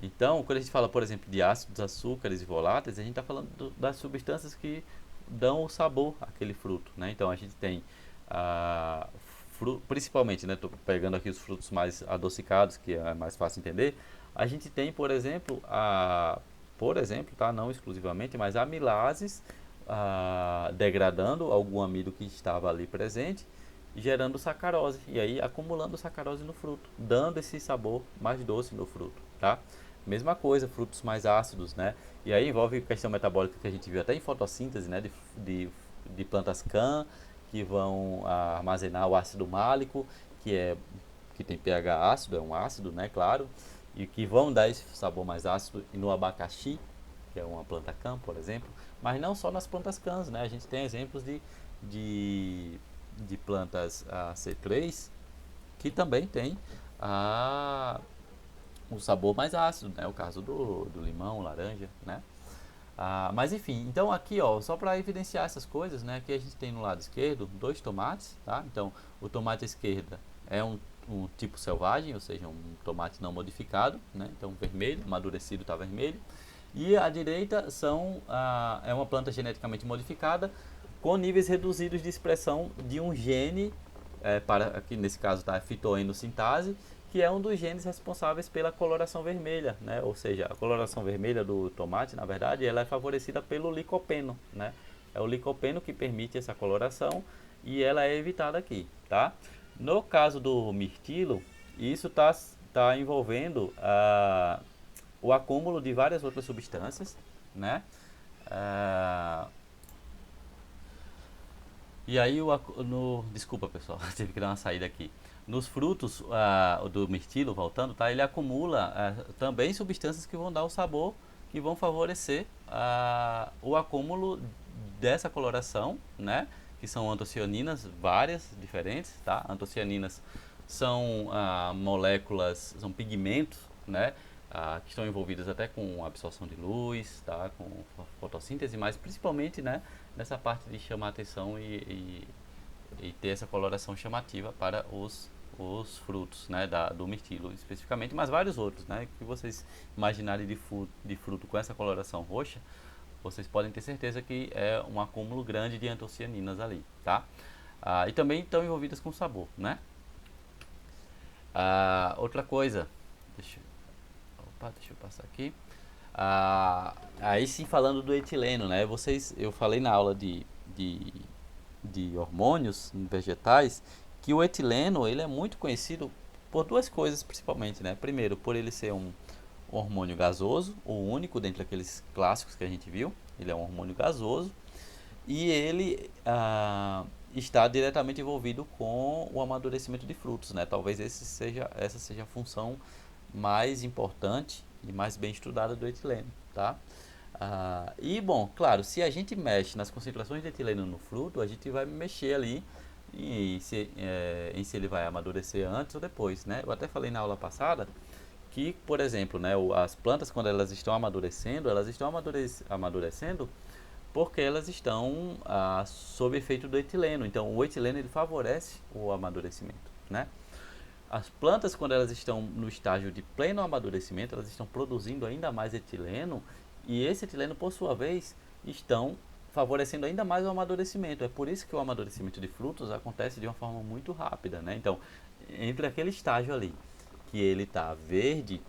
Então, quando a gente fala, por exemplo, de ácidos, açúcares e voláteis, a gente está falando das substâncias que dão o sabor àquele fruto, né? Então, a gente tem, principalmente, né? Estou pegando aqui os frutos mais adocicados, que é mais fácil entender. A gente tem, por exemplo, tá? Não exclusivamente, mas amilases degradando algum amido que estava ali presente, gerando sacarose, e aí acumulando sacarose no fruto, dando esse sabor mais doce no fruto, tá? Mesma coisa, frutos mais ácidos, né? E aí envolve questão metabólica que a gente viu até em fotossíntese, né? De plantas can, que vão armazenar o ácido málico, que tem pH ácido, é um ácido, né? Claro, e que vão dar esse sabor mais ácido no abacaxi, que é uma planta can, por exemplo, mas não só nas plantas cans, né? A gente tem exemplos de plantas C3 que também tem um sabor mais ácido, né? O caso do limão, laranja, né? Mas enfim, então aqui ó, só para evidenciar essas coisas, né? Aqui a gente tem no lado esquerdo 2 tomates, tá? Então o tomate à esquerda é um tipo selvagem, ou seja, um tomate não modificado, né? Então vermelho, amadurecido está vermelho. E à direita é uma planta geneticamente modificada com níveis reduzidos de expressão de um gene, aqui nesse caso tá, a fitoendossintase, que é um dos genes responsáveis pela coloração vermelha, né? Ou seja, a coloração vermelha do tomate, na verdade, ela é favorecida pelo licopeno, né? É o licopeno que permite essa coloração e ela é evitada aqui, tá? No caso do mirtilo, isso tá envolvendo o acúmulo de várias outras substâncias, né? E aí, desculpa pessoal, tive que dar uma saída aqui. Nos frutos do mirtilo, voltando, tá? Ele acumula também substâncias que vão dar o sabor, que vão favorecer o acúmulo dessa coloração, né? Que são antocianinas, várias diferentes, tá? Antocianinas são moléculas, são pigmentos, né? Que estão envolvidas até com absorção de luz, tá? Com fotossíntese, mas principalmente, né? Nessa parte de chamar atenção e ter essa coloração chamativa para os frutos, né, do mirtilo especificamente, mas vários outros, né, que vocês imaginarem de fruto com essa coloração roxa, vocês podem ter certeza que é um acúmulo grande de antocianinas ali, tá? E também estão envolvidas com sabor, né? Outra coisa, deixa eu passar aqui. Aí sim, falando do etileno, né? Eu falei na aula de hormônios vegetais que o etileno ele é muito conhecido por duas coisas principalmente, né? Primeiro, por ele ser um hormônio gasoso, o único dentre aqueles clássicos que a gente viu. Ele é um hormônio gasoso e ele está diretamente envolvido com o amadurecimento de frutos, né? Talvez essa seja a função mais importante e mais bem estudada do etileno, tá? E bom, claro, se a gente mexe nas concentrações de etileno no fruto, a gente vai mexer ali em se ele vai amadurecer antes ou depois, né? Eu até falei na aula passada que, por exemplo, né, as plantas, quando elas estão amadurecendo, amadurecendo porque elas estão sob efeito do etileno. Então, o etileno ele favorece o amadurecimento, né? As plantas, quando elas estão no estágio de pleno amadurecimento, elas estão produzindo ainda mais etileno, e esse etileno, por sua vez, estão favorecendo ainda mais o amadurecimento. É por isso que o amadurecimento de frutos acontece de uma forma muito rápida, né? Então, entre aquele estágio ali, que ele está verde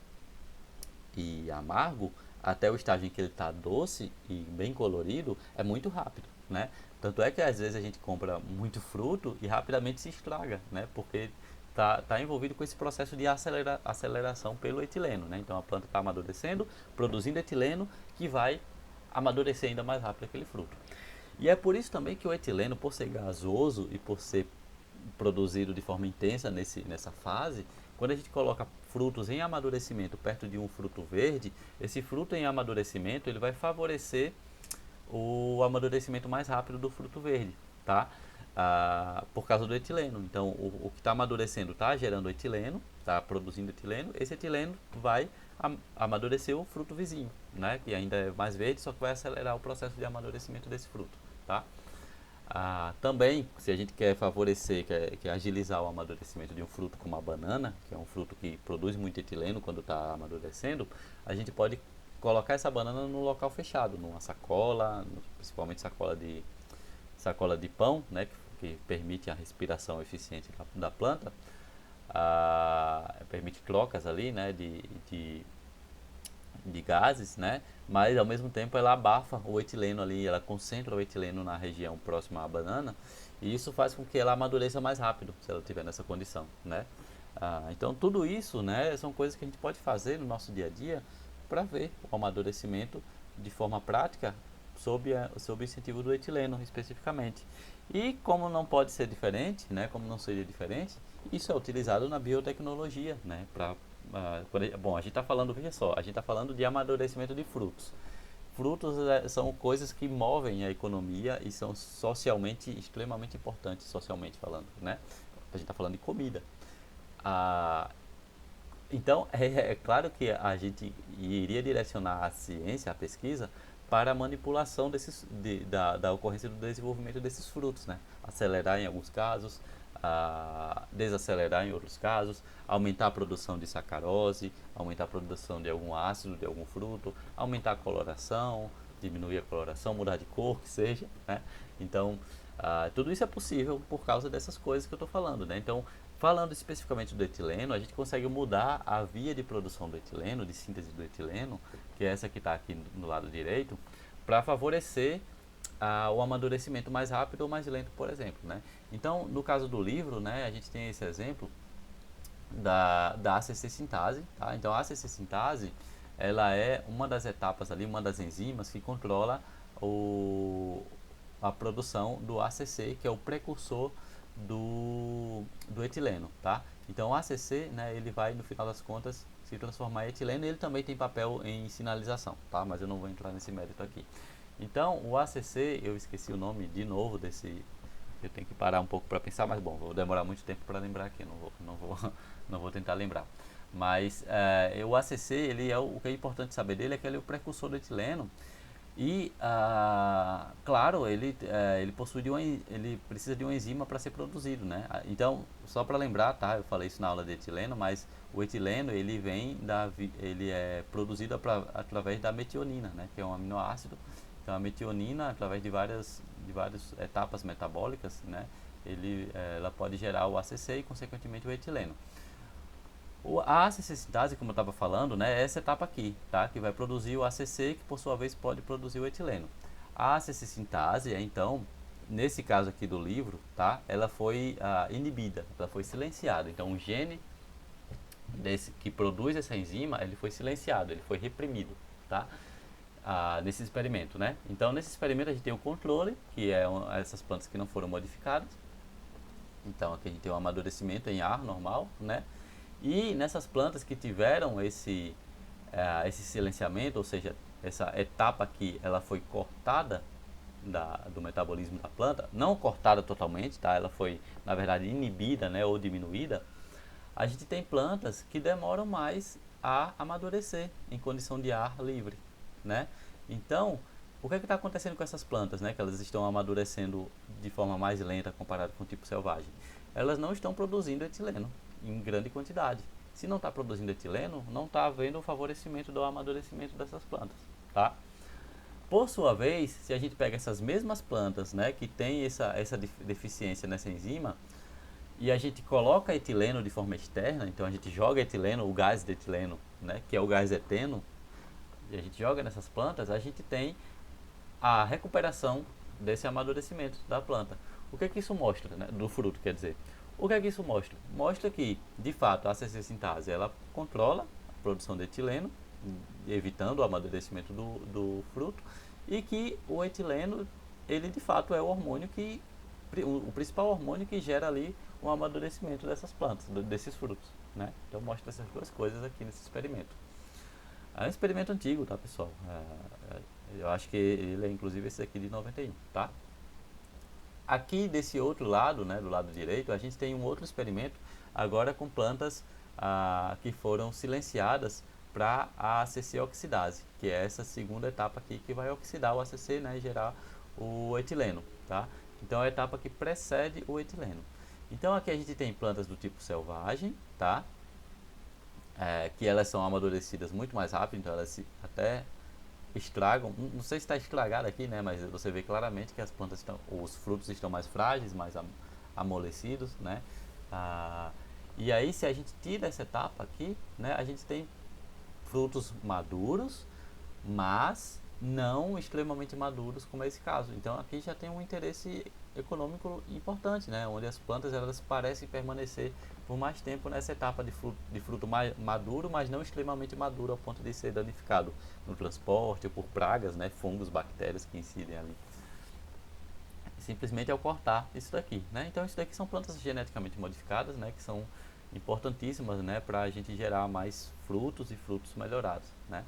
e amargo, até o estágio em que ele está doce e bem colorido, é muito rápido, né? Tanto é que às vezes a gente compra muito fruto e rapidamente se estraga, né? Porque tá envolvido com esse processo de aceleração pelo etileno, né? Então a planta está amadurecendo, produzindo etileno, que vai amadurecer ainda mais rápido aquele fruto. E é por isso também que o etileno, por ser gasoso e por ser produzido de forma intensa nessa fase, quando a gente coloca frutos em amadurecimento perto de um fruto verde, esse fruto em amadurecimento ele vai favorecer o amadurecimento mais rápido do fruto verde, tá? Por causa do etileno. Então, o que está amadurecendo está gerando etileno, está produzindo etileno. Esse etileno vai amadurecer o fruto vizinho, né? Que ainda é mais verde, só que vai acelerar o processo de amadurecimento desse fruto, tá? Também, se a gente quer favorecer, quer agilizar o amadurecimento de um fruto como a banana, que é um fruto que produz muito etileno quando está amadurecendo, a gente pode colocar essa banana no local fechado, numa sacola, principalmente sacola de pão, né, que permite a respiração eficiente da planta, permite trocas ali, né, de gases, né? Mas ao mesmo tempo ela abafa o etileno ali, ela concentra o etileno na região próxima à banana e isso faz com que ela amadureça mais rápido, se ela estiver nessa condição, né? Então tudo isso, né, são coisas que a gente pode fazer no nosso dia a dia para ver o amadurecimento de forma prática sob o incentivo do etileno especificamente. E como não pode ser diferente, né, como não seria diferente, isso é utilizado na biotecnologia, né, bom, a gente está falando, veja só, a gente está falando de amadurecimento de frutos. Frutos são coisas que movem a economia e são socialmente extremamente importantes, socialmente falando, né? A gente está falando de comida. Ah, então, é claro que a gente iria direcionar a ciência, a pesquisa, para a manipulação da ocorrência do desenvolvimento desses frutos, né? Acelerar em alguns casos, desacelerar em outros casos, aumentar a produção de sacarose, aumentar a produção de algum ácido de algum fruto, aumentar a coloração, diminuir a coloração, mudar de cor, que seja, né? Então, tudo isso é possível por causa dessas coisas que eu estou falando, né? Então, falando especificamente do etileno, a gente consegue mudar a via de produção do etileno, de síntese do etileno, que é essa que está aqui no lado direito, para favorecer o amadurecimento mais rápido ou mais lento, por exemplo, né? Então, no caso do livro, né, a gente tem esse exemplo da ACC sintase, tá? Então, a ACC sintase, ela é uma das etapas ali, uma das enzimas que controla a produção do ACC, que é o precursor do etileno, tá? Então, o ACC, né, ele vai, no final das contas, se transformar em etileno e ele também tem papel em sinalização, tá? Mas eu não vou entrar nesse mérito aqui. Então, o ACC, eu esqueci o nome de novo desse. Eu tenho que parar um pouco para pensar, mas bom, vou demorar muito tempo para lembrar aqui, não vou tentar lembrar. Mas o ACC, ele é o que é importante saber dele é que ele é o precursor do etileno e, claro, ele possui ele precisa de uma enzima para ser produzido, né? Então, só para lembrar, tá? Eu falei isso na aula de etileno, mas o etileno ele é produzido através da metionina, né? Que é um aminoácido. Então, a metionina, através de várias etapas metabólicas, né? Ela pode gerar o ACC e, consequentemente, o etileno. A ACC sintase, como eu estava falando, né, é essa etapa aqui, tá? Que vai produzir o ACC, que por sua vez pode produzir o etileno. A ACC sintase, então, nesse caso aqui do livro, tá? Ela foi inibida, ela foi silenciada. Então, o gene que produz essa enzima, ele foi silenciado, ele foi reprimido, tá? Nesse experimento, né? Então, nesse experimento a gente tem o controle, que é essas plantas que não foram modificadas. Então, aqui a gente tem um amadurecimento em ar normal, né? E nessas plantas que tiveram esse silenciamento, ou seja, essa etapa que ela foi cortada, do metabolismo da planta, não cortada totalmente, tá? Ela foi, na verdade, inibida, né, ou diminuída. A gente tem plantas que demoram mais a amadurecer em condição de ar livre, né? Então, o que está acontecendo com essas plantas, né? Que elas estão amadurecendo de forma mais lenta comparado com o tipo selvagem. Elas não estão produzindo etileno em grande quantidade. Se não está produzindo etileno, não está havendo o favorecimento do amadurecimento dessas plantas, tá? Por sua vez, se a gente pega essas mesmas plantas, né, que tem essa deficiência nessa enzima, e a gente coloca etileno de forma externa, então a gente joga etileno, o gás de etileno, né, que é o gás eteno, e a gente joga nessas plantas, a gente tem a recuperação desse amadurecimento da planta. O que é que isso mostra, né, do fruto, quer dizer? O que é que isso mostra? Mostra que, de fato, a ACC sintase ela controla a produção de etileno, evitando o amadurecimento do fruto, e que o etileno, ele de fato é o hormônio que, o principal hormônio que gera ali o amadurecimento dessas plantas, desses frutos, né? Então mostra essas duas coisas aqui nesse experimento. É um experimento antigo, tá, pessoal? Eu acho que ele é inclusive esse aqui de 91, tá? Aqui desse outro lado, né, do lado direito, a gente tem um outro experimento agora com plantas que foram silenciadas para a ACC oxidase, que é essa segunda etapa aqui que vai oxidar o ACC, né, e gerar o etileno, tá? Então é a etapa que precede o etileno. Então aqui a gente tem plantas do tipo selvagem, tá? Que elas são amadurecidas muito mais rápido, então elas até estragam, não sei se está estragado aqui, né, mas você vê claramente que as plantas estão, os frutos estão mais frágeis, mais amolecidos, né, e aí se a gente tira essa etapa aqui, né, a gente tem frutos maduros, mas não extremamente maduros como é esse caso. Então aqui já tem um interesse econômico importante, né, onde as plantas elas parecem permanecer por mais tempo nessa etapa de fruto maduro, mas não extremamente maduro ao ponto de ser danificado no transporte ou por pragas, né, fungos, bactérias que incidem ali. Simplesmente ao cortar isso daqui, né? Então isso daqui são plantas geneticamente modificadas, né, que são importantíssimas, né, para a gente gerar mais frutos e frutos melhorados, né?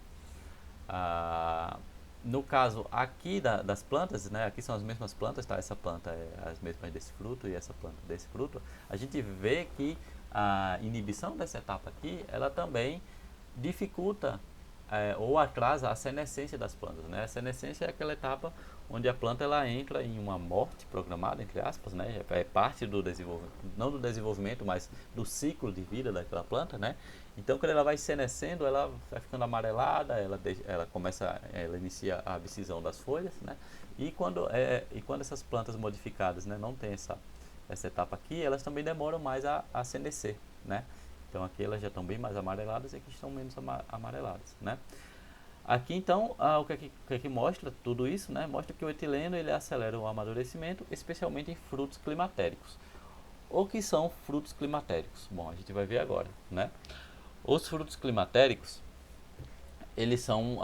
No caso aqui das plantas, né, aqui são as mesmas plantas, tá? Essa planta é as mesmas desse fruto e essa planta desse fruto. A gente vê que a inibição dessa etapa aqui, ela também dificulta ou atrasa a senescência das plantas, né? A senescência é aquela etapa onde a planta ela entra em uma morte programada, entre aspas, né? É parte do desenvolvimento, não do desenvolvimento, mas do ciclo de vida daquela planta, né? Então, quando ela vai senescendo, ela vai ficando amarelada, ela inicia a abscisão das folhas, né? E quando essas plantas modificadas, né, não tem essa etapa aqui, elas também demoram mais a senescer, né? Então aqui elas já estão bem mais amareladas e aqui estão menos amareladas, né? Aqui então, o que é que mostra tudo isso, né? Mostra que o etileno ele acelera o amadurecimento, especialmente em frutos climatéricos. O que são frutos climatéricos? Bom, a gente vai ver agora, né? Os frutos climatéricos, eles são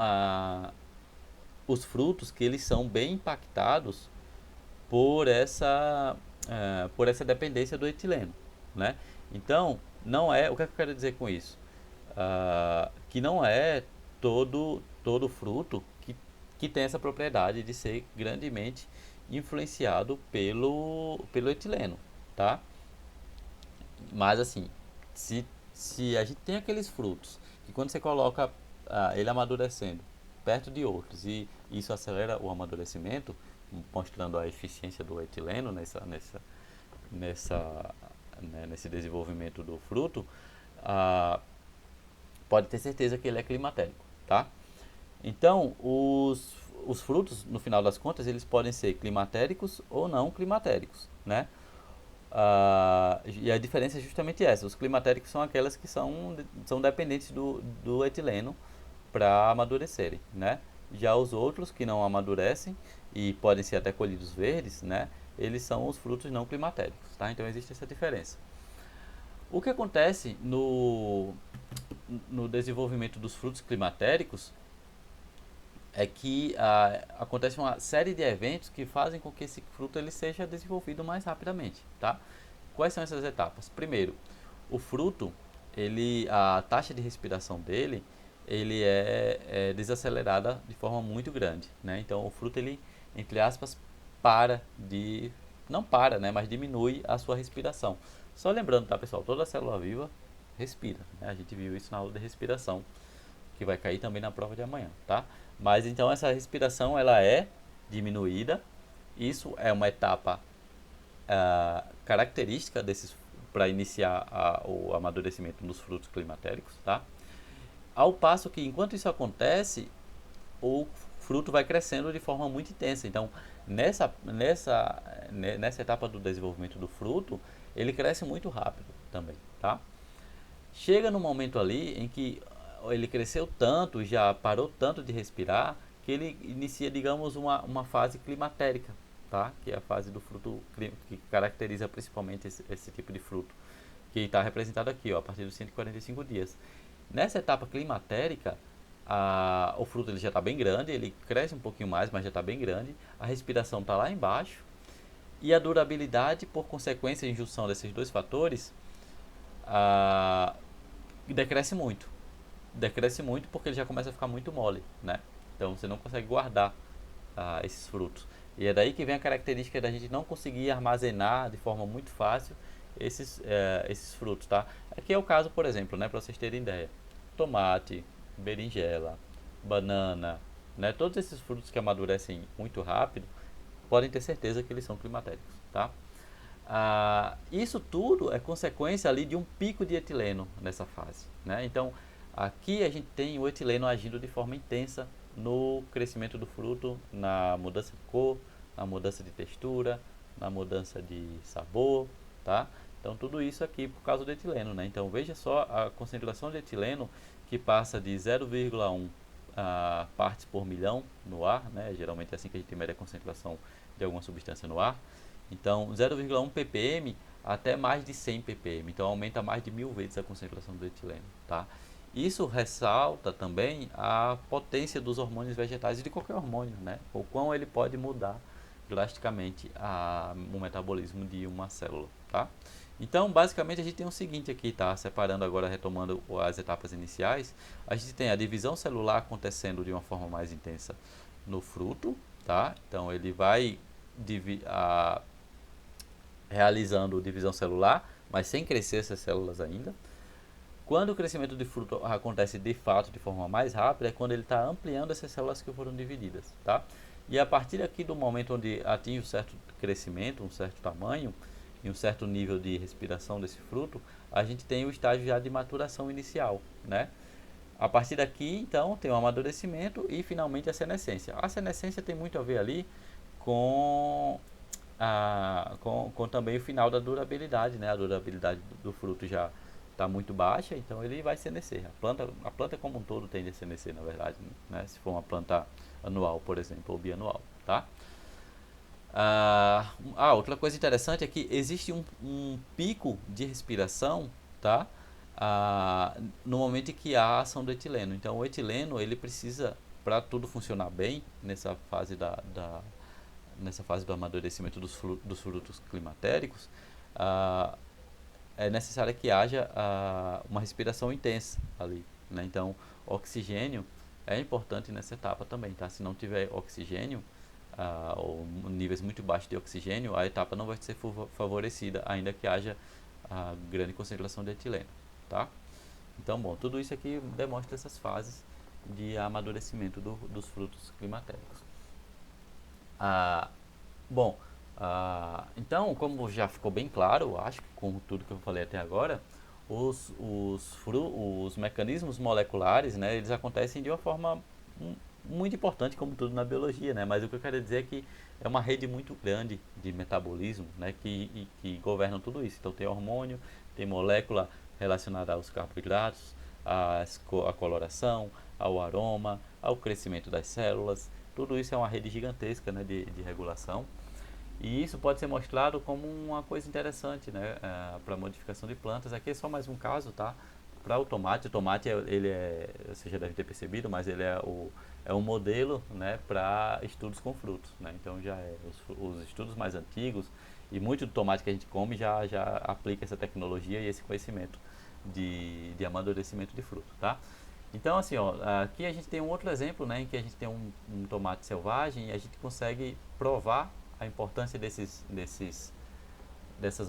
os frutos que eles são bem impactados por essa dependência do etileno, né? Então, não é, o que eu quero dizer com isso? Que não é todo fruto que tem essa propriedade de ser grandemente influenciado pelo etileno, tá? Mas assim, se a gente tem aqueles frutos que quando você coloca ele amadurecendo perto de outros e isso acelera o amadurecimento, mostrando a eficiência do etileno nesse desenvolvimento do fruto, pode ter certeza que ele é climatérico, tá? Então, os frutos, no final das contas, eles podem ser climatéricos ou não climatéricos, né? E a diferença é justamente essa. Os climatéricos são aquelas que são dependentes do etileno para amadurecerem, né? Já os outros que não amadurecem e podem ser até colhidos verdes, né? Eles são os frutos não climatéricos, tá? Então existe essa diferença. O que acontece no desenvolvimento dos frutos climatéricos é que acontece uma série de eventos que fazem com que esse fruto ele seja desenvolvido mais rapidamente, tá? Quais são essas etapas? Primeiro, o fruto, a taxa de respiração dele, ele é desacelerada de forma muito grande, né? Então o fruto entre aspas, para de... Não para, né? Mas diminui a sua respiração. Só lembrando, tá, pessoal? Toda célula viva respira, né? A gente viu isso na aula de respiração, que vai cair também na prova de amanhã, tá? Mas então essa respiração, ela é diminuída. Isso é uma etapa característica desses para iniciar o amadurecimento dos frutos climatéricos, tá? Ao passo que, enquanto isso acontece, o fruto vai crescendo de forma muito intensa. Então, nessa etapa do desenvolvimento do fruto, ele cresce muito rápido também, tá? Chega no momento ali em que ele cresceu tanto, já parou tanto de respirar, que ele inicia, digamos, uma fase climatérica, tá? Que é a fase do fruto que caracteriza principalmente esse tipo de fruto, que está representado aqui, ó, a partir dos 145 dias. Nessa etapa climatérica, o fruto ele já está bem grande, ele cresce um pouquinho mais, mas já está bem grande, a respiração está lá embaixo, e a durabilidade, por consequência, em junção desses dois fatores, decresce muito. Decresce muito porque ele já começa a ficar muito mole, né? Então você não consegue guardar esses frutos. E é daí que vem a característica da gente não conseguir armazenar de forma muito fácil esses frutos, tá? Aqui é o caso, por exemplo, né, para vocês terem ideia. Tomate, berinjela, banana, né? Todos esses frutos que amadurecem muito rápido, podem ter certeza que eles são climatéricos, tá? Isso tudo é consequência ali de um pico de etileno nessa fase, né? Então, aqui a gente tem o etileno agindo de forma intensa no crescimento do fruto, na mudança de cor, na mudança de textura, na mudança de sabor, tá? Então, tudo isso aqui por causa do etileno, né? Então, veja só a concentração de etileno que passa de 0,1 partes por milhão no ar, né? Geralmente é assim que a gente mede a concentração de alguma substância no ar. Então, 0,1 ppm até mais de 100 ppm. Então, aumenta mais de 1000 vezes a concentração do etileno, tá? Isso ressalta também a potência dos hormônios vegetais e de qualquer hormônio, né? O quão ele pode mudar drasticamente o metabolismo de uma célula, tá? Então, basicamente, a gente tem o seguinte aqui, tá? Separando agora, retomando as etapas iniciais, a gente tem a divisão celular acontecendo de uma forma mais intensa no fruto, tá? Então, ele vai realizando divisão celular, mas sem crescer essas células ainda. Quando o crescimento de fruto acontece de fato de forma mais rápida, é quando ele está ampliando essas células que foram divididas, tá? E a partir aqui do momento onde atinge um certo crescimento, um certo tamanho e um certo nível de respiração desse fruto, a gente tem o estágio já de maturação inicial, né? A partir daqui, então, tem o amadurecimento e finalmente a senescência. A senescência tem muito a ver ali com com também o final da durabilidade, né? A durabilidade do fruto já está muito baixa, então ele vai senescer. A planta como um todo tende a senescer, na verdade, né? Se for uma planta anual, por exemplo, ou bianual, tá? Outra coisa interessante é que existe um pico de respiração, tá? No momento em que há a ação do etileno. Então, o etileno, ele precisa, para tudo funcionar bem nessa fase nessa fase do amadurecimento dos frutos climatéricos, é necessário que haja uma respiração intensa ali, né? Então, oxigênio é importante nessa etapa também, tá? Se não tiver oxigênio, ou níveis muito baixos de oxigênio, a etapa não vai ser favorecida, ainda que haja grande concentração de etileno, tá? Então, bom, tudo isso aqui demonstra essas fases de amadurecimento dos frutos climatéricos. Bom, então, como já ficou bem claro, eu acho que com tudo que eu falei até agora, os mecanismos moleculares, né, eles acontecem de uma forma muito importante, como tudo na biologia, né? Mas o que eu quero dizer é que é uma rede muito grande de metabolismo, né, que governam tudo isso. Então, tem hormônio, tem molécula relacionada aos carboidratos, à coloração, ao aroma, ao crescimento das células. Tudo isso é uma rede gigantesca, né, de regulação. E isso pode ser mostrado como uma coisa interessante, né, para modificação de plantas. Aqui é só mais um caso, tá? Para o tomate, você já deve ter percebido, mas ele é um modelo, né, para estudos com frutos, né? Então já os estudos mais antigos e muito do tomate que a gente come já aplica essa tecnologia e esse conhecimento de amadurecimento de fruto, tá? Então, assim, ó, aqui a gente tem um outro exemplo, né, em que a gente tem um tomate selvagem e a gente consegue provar a importância dessas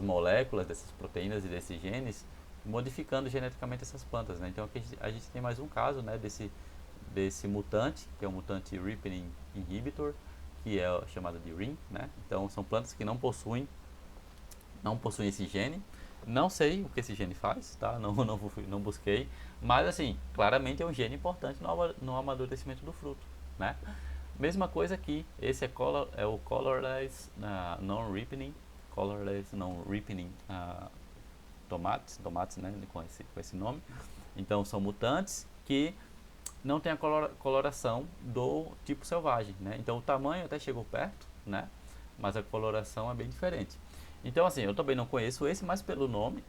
moléculas, dessas proteínas e desses genes, modificando geneticamente essas plantas, né? Então aqui a gente tem mais um caso, né, desse mutante, que é o mutante Ripening Inhibitor, que é chamado de RIN, né? Então são plantas que não possuem esse gene. Não sei o que esse gene faz, tá? Não busquei, mas assim, claramente é um gene importante no amadurecimento do fruto, né? Mesma coisa aqui, esse é o Colorless Non-Ripening, Colorless Non-Ripening tomates, né, com esse nome. Então são mutantes que não têm a coloração do tipo selvagem, né? Então o tamanho até chegou perto, né? Mas a coloração é bem diferente. Então assim, eu também não conheço esse, mas pelo nome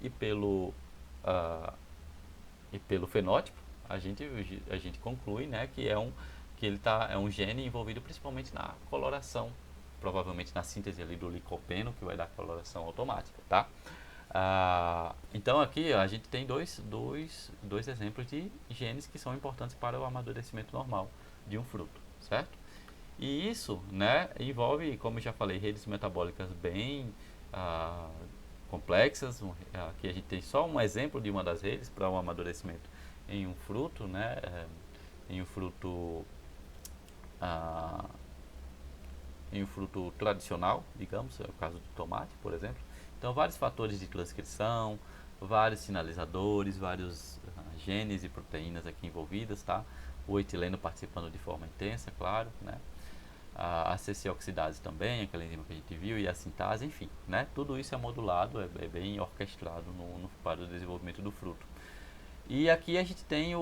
ah, e pelo fenótipo, a gente conclui, né, é um gene envolvido principalmente na coloração, provavelmente na síntese ali do licopeno, que vai dar coloração automática, tá? Então aqui a gente tem dois exemplos de genes que são importantes para o amadurecimento normal de um fruto, certo? E isso, né, envolve, como eu já falei, redes metabólicas bem ah, complexas. Aqui a gente tem só um exemplo de uma das redes para o amadurecimento em um fruto, né, em um fruto ah, em um fruto tradicional, digamos, é o caso do tomate, por exemplo. Então, vários fatores de transcrição, vários sinalizadores, vários genes e proteínas aqui envolvidas, tá? O etileno participando de forma intensa, claro, né? A CC oxidase também, aquela enzima que a gente viu, e a sintase, enfim, né? Tudo isso é modulado, é bem orquestrado para o desenvolvimento do fruto. E aqui a gente tem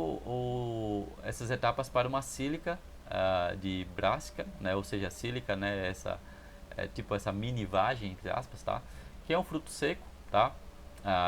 essas etapas para uma sílica de Brassica, né? Ou seja, a sílica, né? Tipo essa mini vagem, entre aspas, tá? Que é um fruto seco, tá?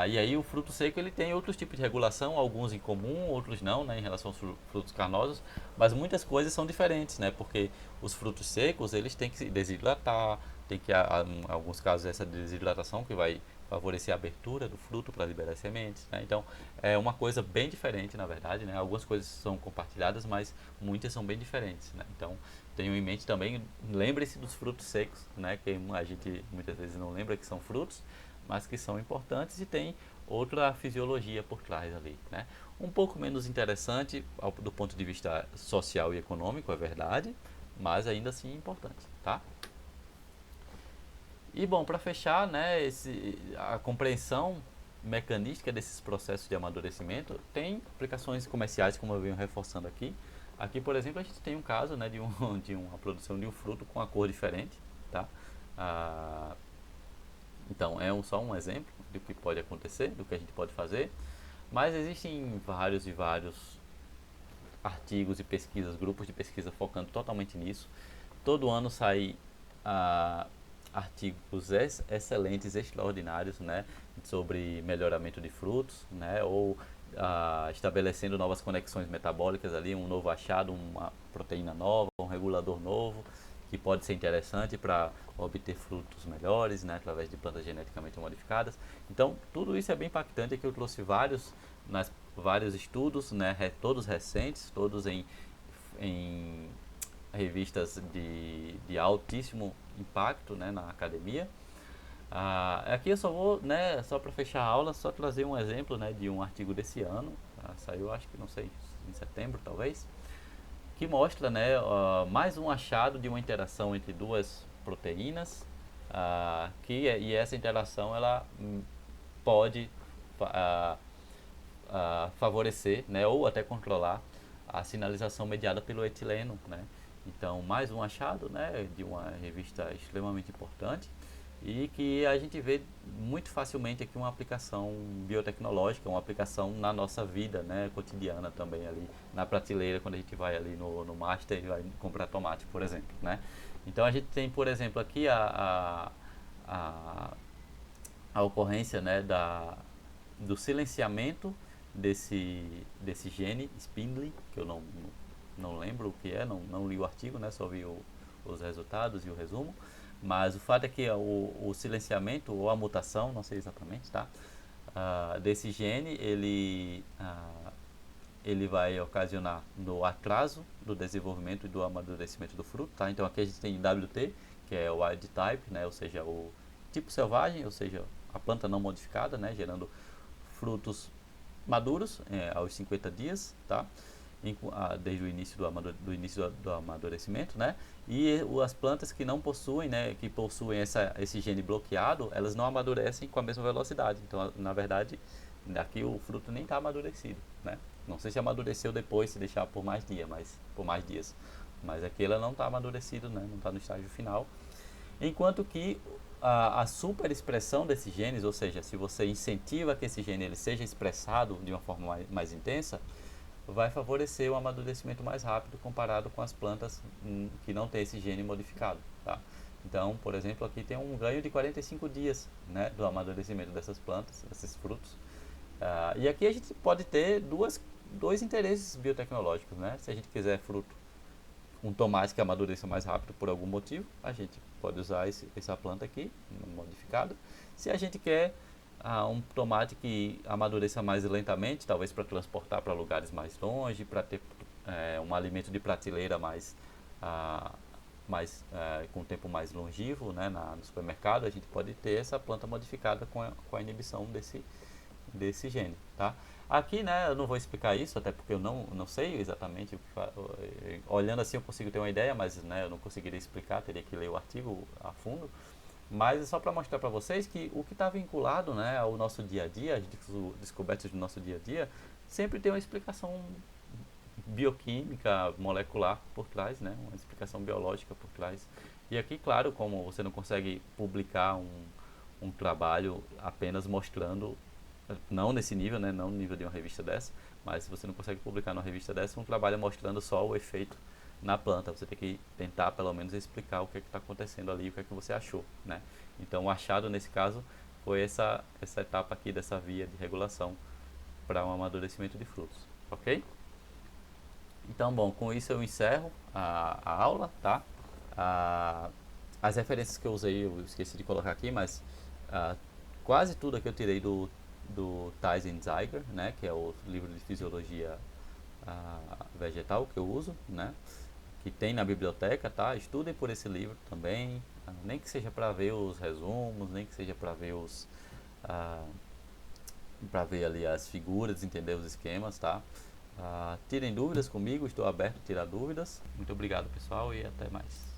E aí o fruto seco ele tem outros tipos de regulação, alguns em comum, outros não, né, em relação aos frutos carnosos, mas muitas coisas são diferentes, né, porque os frutos secos eles têm que se desidratar, tem que em alguns casos essa desidratação que vai favorecer a abertura do fruto para liberar sementes, né? Então é uma coisa bem diferente na verdade, né? Algumas coisas são compartilhadas, mas muitas são bem diferentes, né? Então tenho em mente também, lembre-se dos frutos secos, né, que a gente muitas vezes não lembra que são frutos, mas que são importantes e tem outra fisiologia por trás ali, né? Um pouco menos interessante do ponto de vista social e econômico, é verdade, mas ainda assim importante, tá? E bom, para fechar, né, a compreensão mecanística desses processos de amadurecimento tem aplicações comerciais, como eu venho reforçando aqui. Aqui, por exemplo, a gente tem um caso, né, de uma produção de um fruto com a cor diferente, tá? Ah, então, só um exemplo do que pode acontecer, do que a gente pode fazer, mas existem vários e vários artigos e pesquisas, grupos de pesquisa focando totalmente nisso. Todo ano sai ah, artigos excelentes, extraordinários, né, sobre melhoramento de frutos, né, ou estabelecendo novas conexões metabólicas ali, um novo achado, uma proteína nova, um regulador novo, que pode ser interessante para obter frutos melhores, né, através de plantas geneticamente modificadas. Então, tudo isso é bem impactante. Aqui eu trouxe vários estudos, né, todos recentes, todos em revistas de altíssimo impacto, né, na academia. Aqui eu só vou, né, só para fechar a aula, só trazer um exemplo, né, de um artigo desse ano, saiu acho que não sei, em setembro talvez, que mostra, né, mais um achado de uma interação entre duas proteínas, e essa interação ela pode ah, favorecer, né, ou até controlar a sinalização mediada pelo etileno, né? Então, mais um achado, né, de uma revista extremamente importante e que a gente vê muito facilmente aqui uma aplicação biotecnológica, uma aplicação na nossa vida, né, cotidiana também ali na prateleira quando a gente vai ali no Master e vai comprar tomate, por exemplo, né? Então a gente tem, por exemplo, aqui a, a ocorrência, né, do silenciamento desse gene spindle, que eu não lembro o que é, não li o artigo, né, só vi os resultados e o resumo, mas o fato é que o silenciamento ou a mutação, não sei exatamente, tá? Desse gene, ele ele vai ocasionar no atraso do desenvolvimento e do amadurecimento do fruto, tá? Então aqui a gente tem WT, que é o wild type, né? Ou seja, o tipo selvagem, ou seja, a planta não modificada, né? Gerando frutos maduros aos 50 dias, tá? Desde o início do amadurecimento, né? E as plantas que não possuem, né, que possuem esse gene bloqueado, elas não amadurecem com a mesma velocidade. Então, na verdade, aqui o fruto nem está amadurecido, né? Não sei se amadureceu depois, se deixar por mais dias, mas aqui ela não está amadurecido, né? Não está no estágio final. Enquanto que a superexpressão desses genes, ou seja, se você incentiva que esse gene ele seja expressado de uma forma mais intensa, vai favorecer o amadurecimento mais rápido comparado com as plantas que não têm esse gene modificado, tá? Então, por exemplo, aqui tem um ganho de 45 dias, né, do amadurecimento dessas plantas, desses frutos. E aqui a gente pode ter dois interesses biotecnológicos, né? Se a gente quiser um tomate que amadureça mais rápido por algum motivo, a gente pode usar essa planta aqui, modificada. Se a gente quer um tomate que amadureça mais lentamente, talvez para transportar para lugares mais longe, para ter um alimento de prateleira com um tempo mais longevo, né, no supermercado, a gente pode ter essa planta modificada com a inibição desse gene, tá? Aqui, né, eu não vou explicar isso, até porque eu não sei exatamente o que olhando assim eu consigo ter uma ideia, mas, né, eu não conseguiria explicar, teria que ler o artigo a fundo. Mas é só para mostrar para vocês que o que está vinculado, né, ao nosso dia a dia, as descobertas do nosso dia a dia, sempre tem uma explicação bioquímica, molecular por trás, né, uma explicação biológica por trás. E aqui, claro, como você não consegue publicar um trabalho apenas mostrando, não nesse nível, né, não no nível de uma revista dessa, mas se você não consegue publicar numa revista dessa, um trabalho mostrando só o efeito na planta, você tem que tentar pelo menos explicar o que está acontecendo ali, o que é que você achou, né? Então o achado nesse caso foi essa etapa aqui dessa via de regulação para um amadurecimento de frutos, ok? Então, bom, com isso eu encerro a aula, tá? As referências que eu usei eu esqueci de colocar aqui, mas quase tudo aqui eu tirei do Zeiger, né? Que é o livro de fisiologia vegetal que eu uso, né? Que tem na biblioteca, tá? Estudem por esse livro também, nem que seja para ver os resumos, nem que seja para ver para ver ali as figuras, entender os esquemas, tá? Tirem dúvidas comigo, estou aberto a tirar dúvidas. Muito obrigado, pessoal, e até mais.